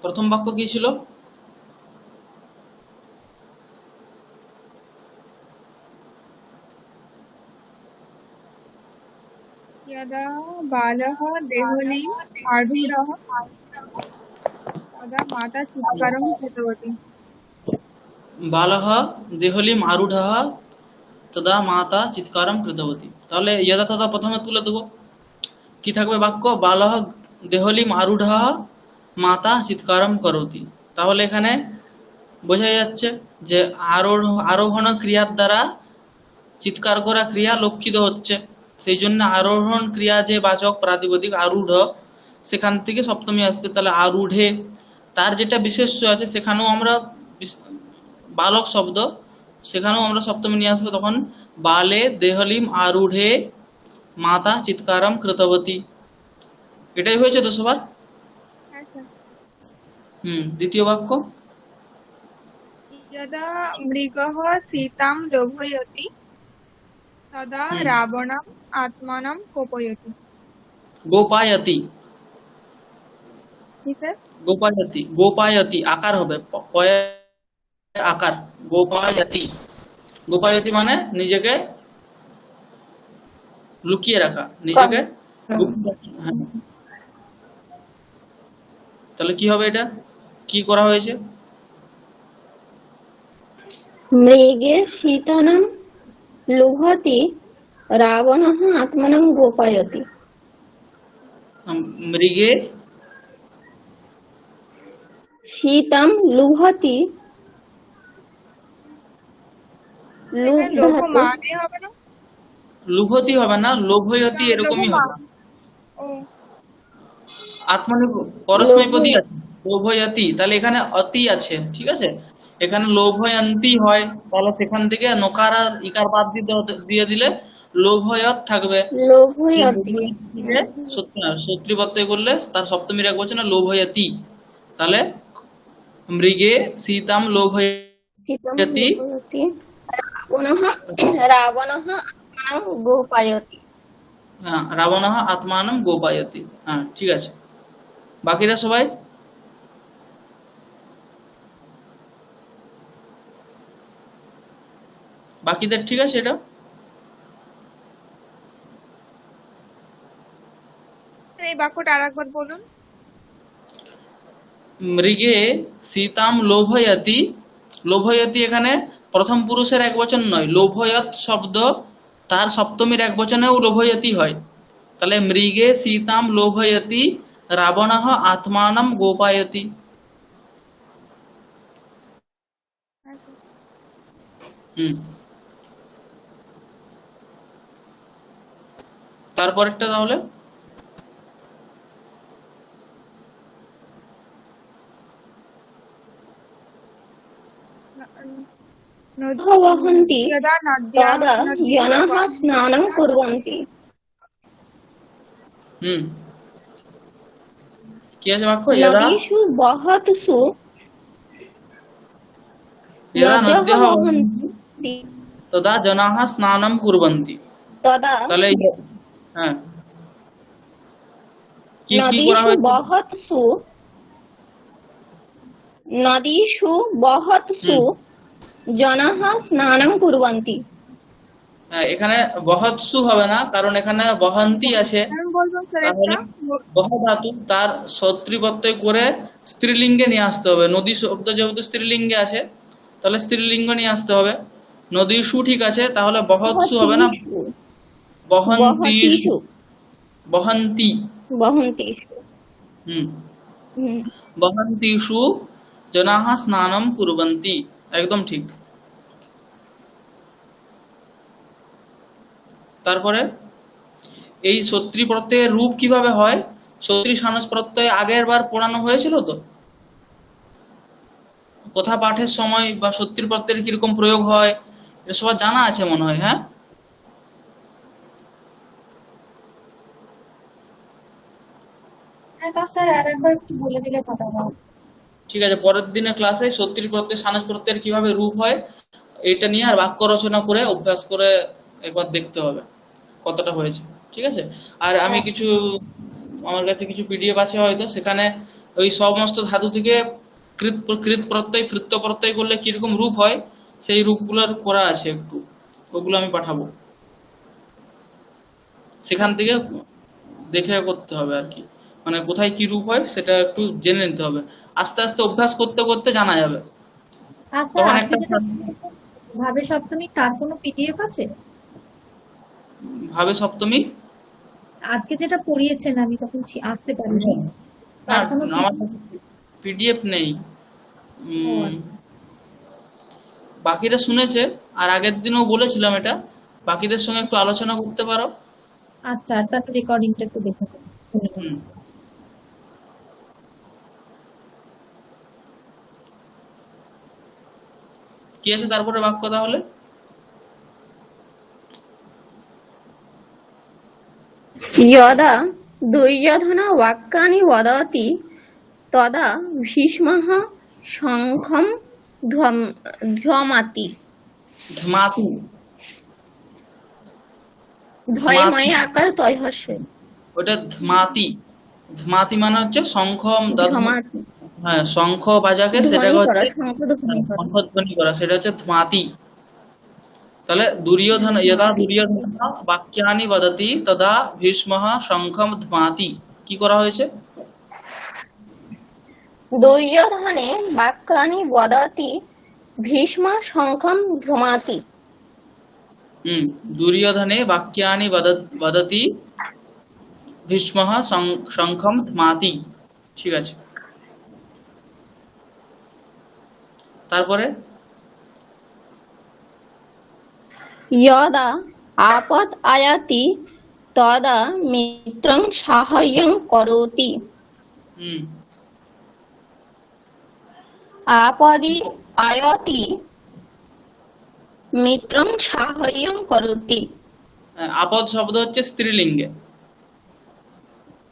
প্রথম বাক্য কি ছিল? यदा बालः देहलीम् आरूढः तदा माता चित्कारं कृतवती। বালः দেহলিম আরূঢ়ः তদা মাতা চিৎকারম কৃতবতী। তাহলে ইয়দা তদা প্রথমে তুলে দেবো, কি থাকবে বাক্য? বালহ দেহলিম আরূঢ়ः মাতা চিৎকারম করতি। তাহলে এখানে বোঝা যাচ্ছে যে আরোহণ ক্রিয়ার দ্বারা চিৎকার করা ক্রিয়া লক্ষিত হচ্ছে, সেই জন্য আরোহণ ক্রিয়া যে বাচক প্রাতিপদিক আরূঢ়, সেখান থেকে সপ্তমী আসবে। তাহলে আরূঢ়ে তার যেটা বিশেষ্য আছে সেখানেও আমরা বালক শব্দ, সেখানেও আমরা সপ্তমী নিয়ে আসবো, তখন বালে দেহলিম আরূঢ়ে মাতা চিৎকারম কৃতবতী। এটাই হয়েছে তো সবার? হ্যাঁ স্যার। দ্বিতীয় বাক্য, यदा मृगः सीतां लोभयति तदा रावणम् आत्मानं कोपयति। গোপায়তি। কি স্যার? গোপায়তি, গোপায়তি আকার হবে, পয়ে আকার, গোপায়তি। গোপায়তি মানে নিজেকে লুকিয়ে রাখা, নিজেকে গুপ্ত রাখা। হ্যাঁ। তাহলে কি হবে? এটা কি করা হয়েছে? মৃগে সীতানাং লুভতি রাবণঃ আত্মানাং গোপয়তি। মৃগে সীতাম লুভতি, লুভ লোভ ধাতু মানে হবে না? লুভতি হবে না, লোভয়তি এরকমই হবে। ও আত্মনি পরস্মৈপদী আছে, লোভয়তি, তাহলে এখানে অতি আছে, ঠিক আছে? এখানে লোভয়ন্তি হয়, তাহলে সেখান থেকে নকার আর ইকার বাদ দিয়ে দিলে লোভয়ত থাকবে। সেই লোভয়তি। লোভয়ত থেকে সত্যি প্রত্যয় করলে তার সপ্তমীর এক বচন লোভয়তি। তাহলে মৃগে সীতাম লোভয়তি। সীতাম লোভয়তি রাবণঃ আত্মানং গোপয়তি। হ্যাঁ, রাবণঃ আত্মানম গোপায়তি। হ্যাঁ, ঠিক আছে। বাকিরা সবাই? বাকিদের ঠিক আছে এটা? এই বাক্যটা আরেকবার বলুন। মৃগে সীতাম লোভয়তি। লোভয়তি এখানে প্রথম পুরুষের একবচন নয়, লোভয়ত শব্দ তার সপ্তমীর একবচনেও লোভয়তি হয়। তাহলে মৃগে সীতাম লোভয়তি রাবণঃ আত্মানম গোপায়তি। হুম, তারপরেরটা তাহলে বহন্তি यदा नद्यां তদা জনাঃ স্নানং কুর্বন্তি। হুম, কি আছে বাক্য? এরা নদীষু বহৎসু এরা নদ্যঃ নদ্যঃ বহন্তি তদা জনাঃ স্নানম কুর্বন্তি। তদা তাহলে হ্যাঁ, কি কি করা নদীষু হয়েছে? বহৎসু নদীষু বহৎসু জনাঃ স্নানং কুর্বন্তি। হ্যাঁ, এখানে বহৎসু হবে না, কারণ এখানে বহন্তি আছে। আমি বলবো স্যার তাহলে একটা বহ ধাতু তার সত্রী প্রত্যয় করে স্ত্রীলিঙ্গে নিয়ে আসতে হবে। নদী শব্দ যেহেতু স্ত্রীলিঙ্গে আছে, তাহলে স্ত্রীলিঙ্গ নিয়ে আসতে হবে। নদীসু ঠিক আছে, তাহলে বহৎসু হবে না, বহন্তিষু। বহন্তি। বহন্তিষু হুম, বহন্তিষু জনাঃ স্নানম কুর্বন্তি। একদম ঠিক। তারপরে এই সত্রী প্রত্যয়ের রূপ কিভাবে হয়? সত্রী সানস প্রত্যয় আগের বার পড়ানো হয়েছিল তো, কথা পাঠের সময় বা সত্রী প্রত্যয়ের কিরকম প্রয়োগ হয় এটা সবার জানা আছে মনে হয়। হ্যাঁ, হ্যাঁ, তা স্যার আর একবার একটু বলে দিলে ভালো হয়। ঠিক আছে। পরের দিনে ক্লাসে সত্রী প্রত্যয় সানস প্রত্যয়ের কিভাবে রূপ হয় এটা নিয়ে আর বাক্য রচনা করে অভ্যাস করে একবার দেখতে হবে কতটা হয়েছে। ঠিক আছে। আর আমি কিছু, আমার কাছে কিছু পিডিএফ আছে হয়তো, সেখানে ওই সমস্ত ধাতু থেকে কৃত কৃত প্রত্যয় কৃত্য প্রত্যয় করলে কিরকম রূপ হয় সেই রূপগুলোর করা আছে একটু, ওগুলো আমি পাঠাবো। সেখান থেকে দেখে করতে হবে আর কি, মানে কোথায় কি রূপ হয় সেটা একটু জেনে নিতে হবে। আস্তে আস্তে অভ্যাস করতে করতে জানা যাবে। আর স্যার তখন আজকে একটা যেটা ভাবে সপ্তমী তার কোনো পিডিএফ আছে? ভাবে সপ্তমী আজকে যেটা পড়িয়েছেন আমি তখন আসতে পারিনি, না, তার কোনো আমার কাছে পিডিএফ নেই। বাকিরা শুনেছে, আর আগের দিনও বলেছিলাম এটা, বাকিদের সঙ্গে একটু আলোচনা করতে পারো। আচ্ছা, আর তার রেকর্ডিংটা একটু দেখে নেবো। হুম, কি আছে তারপরে বাক্য তাহলে? यदा दुर्योधन वाक्यानि वदति तदा भीष्मः शङ्खं ध्वमाति। ধমাতি। ধ্বয়ময় আকার তৈহস্য। ওটা ধমাতি। ধমাতি মানে হচ্ছে শঙ্খ ধ্বমাতি হ্যাঁ, শঙ্খ বাজাকে সেটা ধ্বনি করা, হচ্ছে শঙ্খ ধ্বনি করা। কণ্ঠধ্বনি করা, সেটা হচ্ছে ধমাতি। তাহলে দুর্যোধন যদা দুর্যোধন বাক্যানি বদতি তদা ভীষ্মঃ শঙ্খম ধ্মাতি। কি করা হয়েছে? দুর্যোধনে বাক্যানি বদতি ভীষ্ম শঙ্খম ধ্বমাতি। দুর্যোধনে বাক্যানি বদতি ভীষ্মঃ শঙ্খম ধ্মাতি। ঠিক আছে। তারপরে यदा आपद आयाति तदा मित्रं साहाय्यं करोति। आपदि आयाति मित्रं साहाय्यं करोति। আপদ শব্দ হচ্ছে স্ত্রীলিঙ্গে।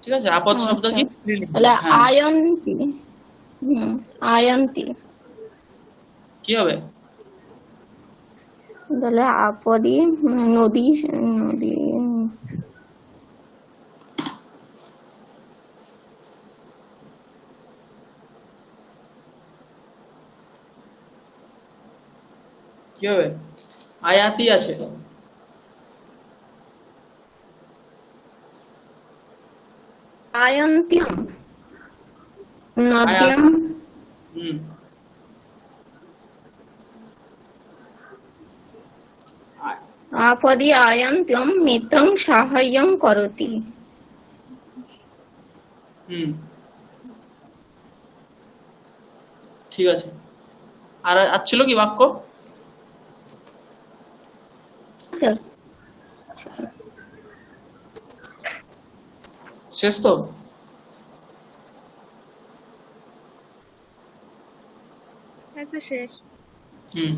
ঠিক আছে, আপদ শব্দ কি স্ত্রীলিঙ্গে। তাহলে আয়ন্তি আয়ন্তি। কি হবে? তাহলে আপদি নদী, নদী কি হবে? আয়াতি আছে। আয়ন্ত্যম আয়াত। নদ্যম হুম। আ- আপদি আয়ন্ত্যম মিত্রং সাহায্যং করোতি। হুম, ঠিক আছে। আর ছিল কি বাক্য? স্যার, শেষ তো? হ্যাঁ স্যার, শেষ। হুম,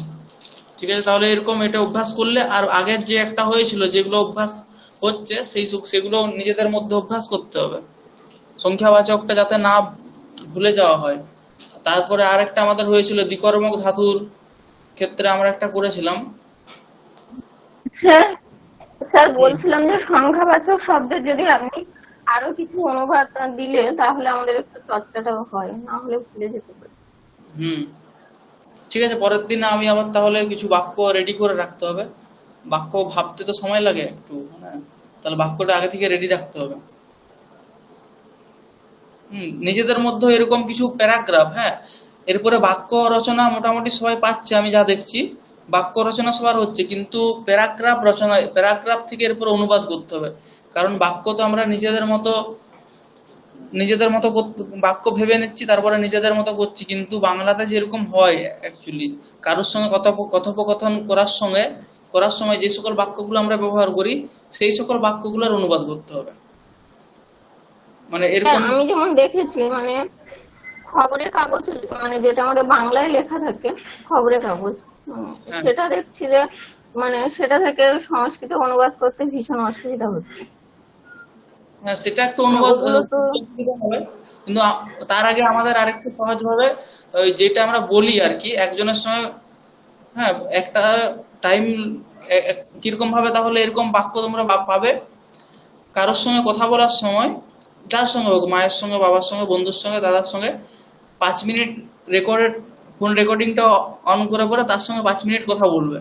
ঠিক আছে। তাহলে এরকম এটা অভ্যাস করলে, আর আগের যে একটা হয়েছিল যেগুলো অভ্যাস হচ্ছে সেগুলো নিজেদের মধ্যে অভ্যাস করতে হবে, সংখ্যাবাচকটা যাতে না ভুলে যাওয়া হয়। তারপরে আরেকটা আমাদের হয়েছিল দ্বিকর্মক ধাতুর ক্ষেত্রে আমরা একটা করেছিলাম। স্যার, স্যার হুম। বলছিলাম যে সংখ্যাবাচক শব্দের যদি আপনি আরো কিছু অনুবাদ দিলে তাহলে আমাদের একটু চর্চাটাও হয়, না হলে ভুলে যেতে পারি। হুম, ঠিক আছে। পরের দিন আমি আবার তাহলে কিছু বাক্য রেডি করে রাখতে হবে। বাক্য ভাবতে তো সময় লাগে একটু, হ্যাঁ, তাহলে বাক্যটা আগে থেকে রেডি রাখতে হবে। নিজেদের মধ্যে এরকম কিছু প্যারাগ্রাফ, হ্যাঁ, এরপরে বাক্য রচনা মোটামুটি সবাই পাচ্ছে আমি যা দেখছি। বাক্য রচনা সবার হচ্ছে, কিন্তু প্যারাগ্রাফ রচনা, প্যারাগ্রাফ থেকে এরপরে অনুবাদ করতে হবে। কারণ বাক্য তো আমরা নিজেদের মতো বাক্য ভেবে নিচ্ছি, তারপরে নিজেদের মতো করছি, কিন্তু বাংলাতে যেরকম হয় অ্যাকচুয়ালি, কারোর সঙ্গে কথোপকথন করার সময় যে সকল বাক্যগুলো আমরা ব্যবহার করি, সেই সকল বাক্যগুলোর অনুবাদ করতে হবে। মানে হ্যাঁ, এরকম। আমি যেমন দেখেছি মানে খবরের কাগজ, মানে যেটা আমাদের বাংলায় লেখা থাকে খবরের কাগজ, হ্যাঁ, সেটা দেখছি যে মানে সেটা থেকে সংস্কৃতে অনুবাদ করতে ভীষণ অসুবিধা হচ্ছে। হ্যাঁ, সেটা একটু মানে অনুবাদ ওগুলো তো করতে অসুবিধা হবে। কিন্তু তার আগে আমাদের আরেকটু সহজ ভাবে ওই যেটা আমরা বলি আর কি একজনের সঙ্গে, হ্যাঁ, একটা টাইম কিরকম ভাবে তাহলে এরকম বাক্য তোমরা পাবে। কারোর সঙ্গে কথা বলার সময়, যার সঙ্গে হোক, মায়ের সঙ্গে, বাবার সঙ্গে, বন্ধুর সঙ্গে, দাদার সঙ্গে, 5 মিনিট রেকর্ডেড ফোন রেকর্ডিংটা অন করে পরে তার সঙ্গে 5 মিনিট কথা বলবে।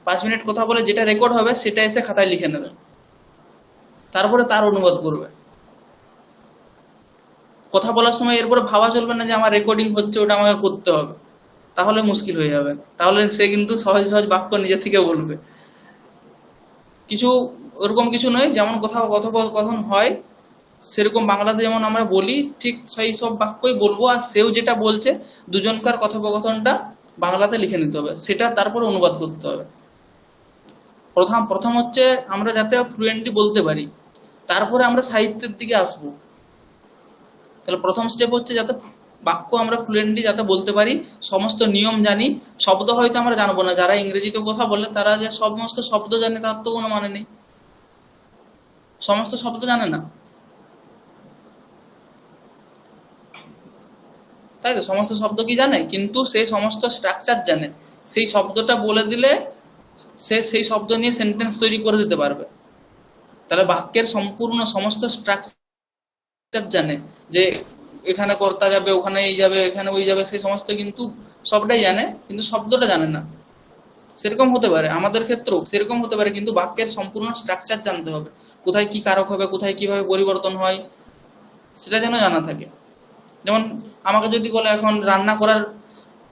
5 মিনিট কথা বলে যেটা রেকর্ড হবে সেটা এসে খাতায় লিখে নেবে, তারপরে তার অনুবাদ করবে। কথা বলার সময় এরপরে ভাবা চলবে না যে আমার রেকর্ডিং হচ্ছে, ওটা আমাকে করতে হবে, তাহলে মুশকিল হয়ে যাবে। তাহলে সে কিন্তু সহজ সহজ বাক্য নিজে থেকে বলবে। কিছু ওরকম কিছু নয়, যেমন কোথাও কথোপকথন হয় সেরকম বাংলাতে যেমন আমরা বলি ঠিক সেই সব বাক্যই বলবো, আর সেও যেটা বলছে দুজনকার কথোপকথনটা বাংলাতে লিখে নিতে হবে, সেটা তারপরে অনুবাদ করতে হবে। প্রথম হচ্ছে আমরা যাতে ফ্লুয়েন্টলি বলতে পারি, তারপরে আমরা সাহিত্যের দিকে আসবো। তাহলে প্রথম স্টেপ হচ্ছে যাতে বাক্য আমরা ফ্লুয়েন্টলি যাতে বলতে পারি, সমস্ত নিয়ম জানি। শব্দ হয়তো আমরা জানবো না, যারা ইংরেজিতে কথা বলে তারা যে সমস্ত শব্দ জানে তার তো কোনো মানে নেই, সমস্ত শব্দ জানে না, তাই তো? সমস্ত শব্দ কি জানে, কিন্তু সেই সমস্ত স্ট্রাকচার জানে। সেই শব্দটা বলে দিলে সে সেই শব্দ নিয়ে সেন্টেন্স তৈরি করে দিতে পারবে। তাহলে বাক্যের সম্পূর্ণ সমস্ত স্ট্রাকচার জানে, যে এখানে কর্তা যাবে, ওখানে এই যাবে, এখানে ওই যাবে, সেই সমস্ত কিন্তু সবটাই জানে, কিন্তু শব্দটা জানে না। সেরকম হতে পারে আমাদের ক্ষেত্রেও, সেরকম হতে পারে, কিন্তু বাক্যের সম্পূর্ণ স্ট্রাকচার জানতে হবে, কোথায় কি কারক হবে, কোথায় কিভাবে পরিবর্তন হয়, সেটা যেন জানা থাকে। যেমন আমাকে যদি বলে এখন রান্না করার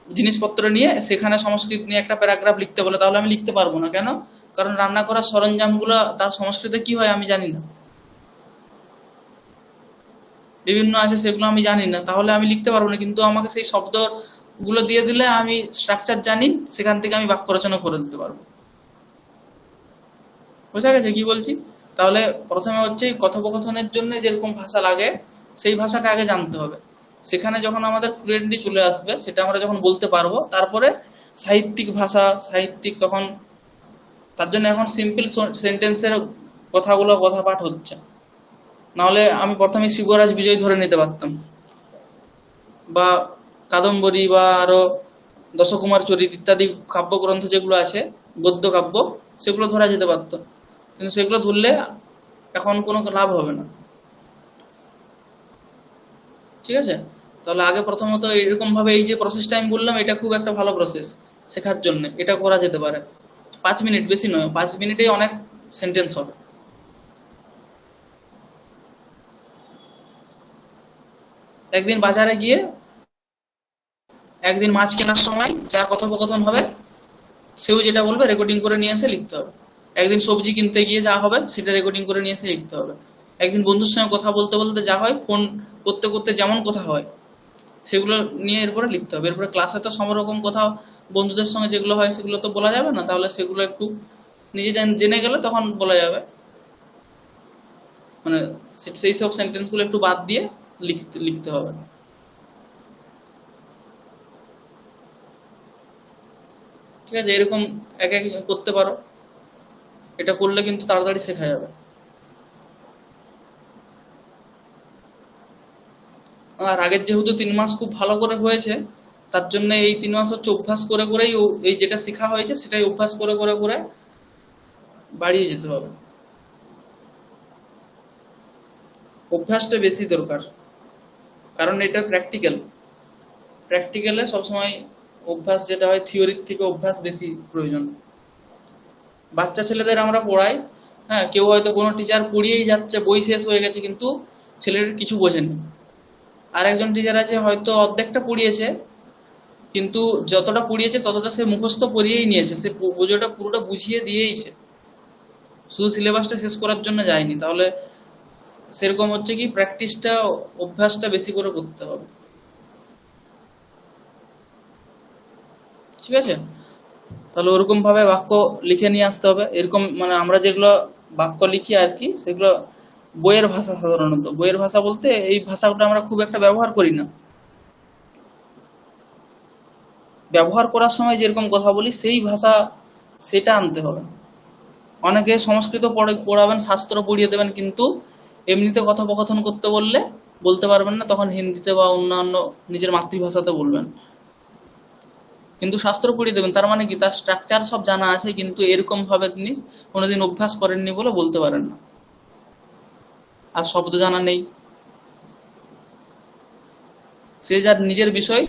জিনিসপত্র নিয়ে সেখানে সংস্কৃত নিয়ে একটা প্যারাগ্রাফ লিখতে বলে, তাহলে আমি লিখতে পারবো না। কেন? কারণ রান্না করার সরঞ্জামগুলো তার সংস্কৃতে কি হয় আমি জানি না, বিভিন্ন আছে, সেগুলো আমি জানি না, তাহলে আমি লিখতে পারবো না। কিন্তু আমাকে সেই শব্দগুলো দিয়ে দিলে আমি স্ট্রাকচার জানি, সেখান থেকে আমি বাক্য রচনা করে দিতে পারবো। বোঝা গেছে কি বলছি? তাহলে প্রথমে হচ্ছে কথোপকথনের জন্য যেরকম ভাষা লাগে সেই ভাষাটা আগে জানতে হবে। সেখানে যখন আমাদের ফ্লুয়েন্টলি চলে আসবে, সেটা আমরা যখন বলতে পারবো, তারপরে সাহিত্যিক ভাষা, সাহিত্যিক তখন, তার জন্য এখন সিম্পল সেন্টেন্সের কথা পাঠ হচ্ছে। নাহলে আমি প্রথমে শিবরাজ বিজয় ধরে নিতে পারতাম, বা কাদম্বরী বা আরো দশকুমার চরিত ইত্যাদি কাব্যগ্রন্থ যেগুলো আছে, গদ্য কাব্য, সেগুলো ধরা যেতে পারতো, কিন্তু সেগুলো ধরলে এখন কোনো লাভ হবে না। ঠিক আছে, তাহলে আগে প্রথমত এরকম ভাবে এই যে প্রসেসটা আমি বললাম, এটা খুব একটা ভালো প্রসেস শেখার জন্য, এটা করা যেতে পারে। 5 মিনিট, বেশি নয়, 5 মিনিটেই অনেক সেন্টেন্স হবে। একদিন বাজারে গিয়ে, একদিন মাছ কেনার সময় যা কথোপকথন হবে, সেও যেটা বলবে রেকর্ডিং করে নিয়ে এসে লিখতে হবে। একদিন সবজি কিনতে গিয়ে যা হবে সেটা রেকর্ডিং করে নিয়ে এসে লিখতে হবে। একদিন বন্ধুর সঙ্গে কথা বলতে বলতে যা হয়, ফোন করতে করতে যেমন কথা হয়, সেগুলো নিয়ে এরপরে লিখতে হবে। এরপরে ক্লাসে তো সব রকম কথা বন্ধুদের সঙ্গে যেগুলো হয় সেগুলো তো বলা যাবে না, তাহলে সেগুলো একটু নিজে জেনে গেলে তখন বলা যাবে। মানে সেই সব সেন্টেন্স গুলো একটু বাদ দিয়ে লিখতে হবে। ঠিক আছে, এরকম এক এক করতে পারো, এটা করলে কিন্তু তাড়াতাড়ি শেখা যাবে। আর আগের যেহেতু 3 মাস খুব ভালো করে হয়েছে, তার জন্য এই 3 মাস হচ্ছে অভ্যাস করে করেই এই যেটা শেখা হয়েছে সেটাই অভ্যাস করে করে করে বাড়িয়ে যেতে হবে। অভ্যাসটা বেশি দরকার, কারণ এটা প্র্যাকটিক্যালে সবসময় অভ্যাস যেটা হয় থিওরির থেকে অভ্যাস বেশি প্রয়োজন। বাচ্চা ছেলেদের আমরা পড়াই, হ্যাঁ, কেউ হয়তো কোনো টিচার পড়িয়েই যাচ্ছে, বই শেষ হয়ে গেছে, কিন্তু ছেলের কিছু বোঝেনি। আর একজন টিচার আছে হয়তো অর্ধেকটা পড়িয়েছে, কিন্তু যতটা পড়িয়েছে ততটা সে মুখস্থ করিয়েই নিয়েছে, সে পুজোটা পুরোটা বুঝিয়ে দিয়েইছে, শুধু সিলেবাসটা শেষ করার জন্য যায়নি। তাহলে সেরকম হচ্ছে কি, প্র্যাকটিসটা, অভ্যাসটা বেশি করে করতে হবে। ঠিক আছে, তাহলে ওরকম ভাবে বাক্য লিখে নিয়ে আসতে হবে। এরকম মানে আমরা যেগুলো বাক্য লিখি আর কি, সেগুলো বইয়ের ভাষা, সাধারণত বইয়ের ভাষা বলতে এই ভাষাটা আমরা খুব একটা ব্যবহার করি না। ব্যবহার করার সময় যেরকম কথা বলি সেই ভাষা, সেটা আনতে হবে। অনেকে সংস্কৃত পড়াবেন, শাস্ত্র পড়িয়ে দেবেন, কিন্তু এমনিতে কথোপকথন করতে বললে বলতে পারবেন না, তখন হিন্দিতে বা অন্যান্য নিজের মাতৃভাষাতে বলবেন। কিন্তু শাস্ত্র পড়িয়ে দেবেন, তার মানে কি তার স্ট্রাকচার সব জানা আছে, কিন্তু এরকম ভাবে তিনি কোনোদিন অভ্যাস করেননি বলে বলতে পারেন না, আর শব্দ জানা নেই। সে যার নিজের বিষয়,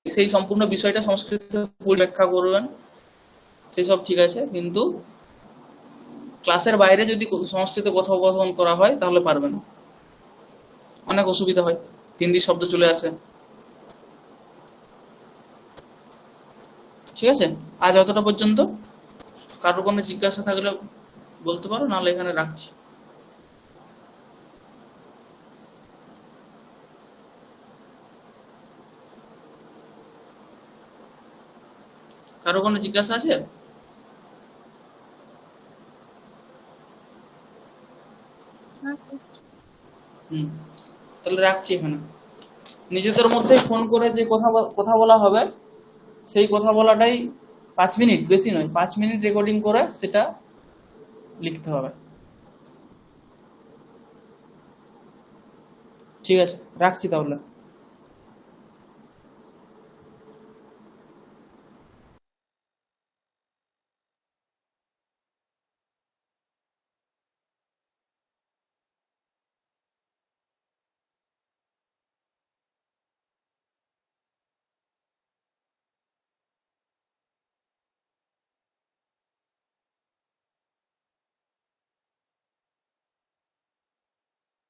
সেই সম্পূর্ণ বিষয়টা সংস্কৃতে ব্যাখ্যা করবেন, সেসব ঠিক আছে, কিন্তু ক্লাসের বাইরে যদি সংস্কৃতে কথোপকথন করা হয় তাহলে পারবেন না, অনেক অসুবিধা হয়, হিন্দি শব্দ চলে আসে। ঠিক আছে, আজ অতটা পর্যন্ত। কারোর কোনো জিজ্ঞাসা থাকলে বলতে পারো, নাহলে এখানে রাখছি। কারো কোনো জিজ্ঞাসা আছে? হুম, তাহলে রাখছি এখানে। নিজেদের মধ্যে ফোন করে যে কথা বলা হবে, সেই কথা বলাটাই 5 মিনিট, বেশি নয়, 5 মিনিট রেকর্ডিং করে সেটা লিখতে হবে। ঠিক আছে, রাখছি তাহলে।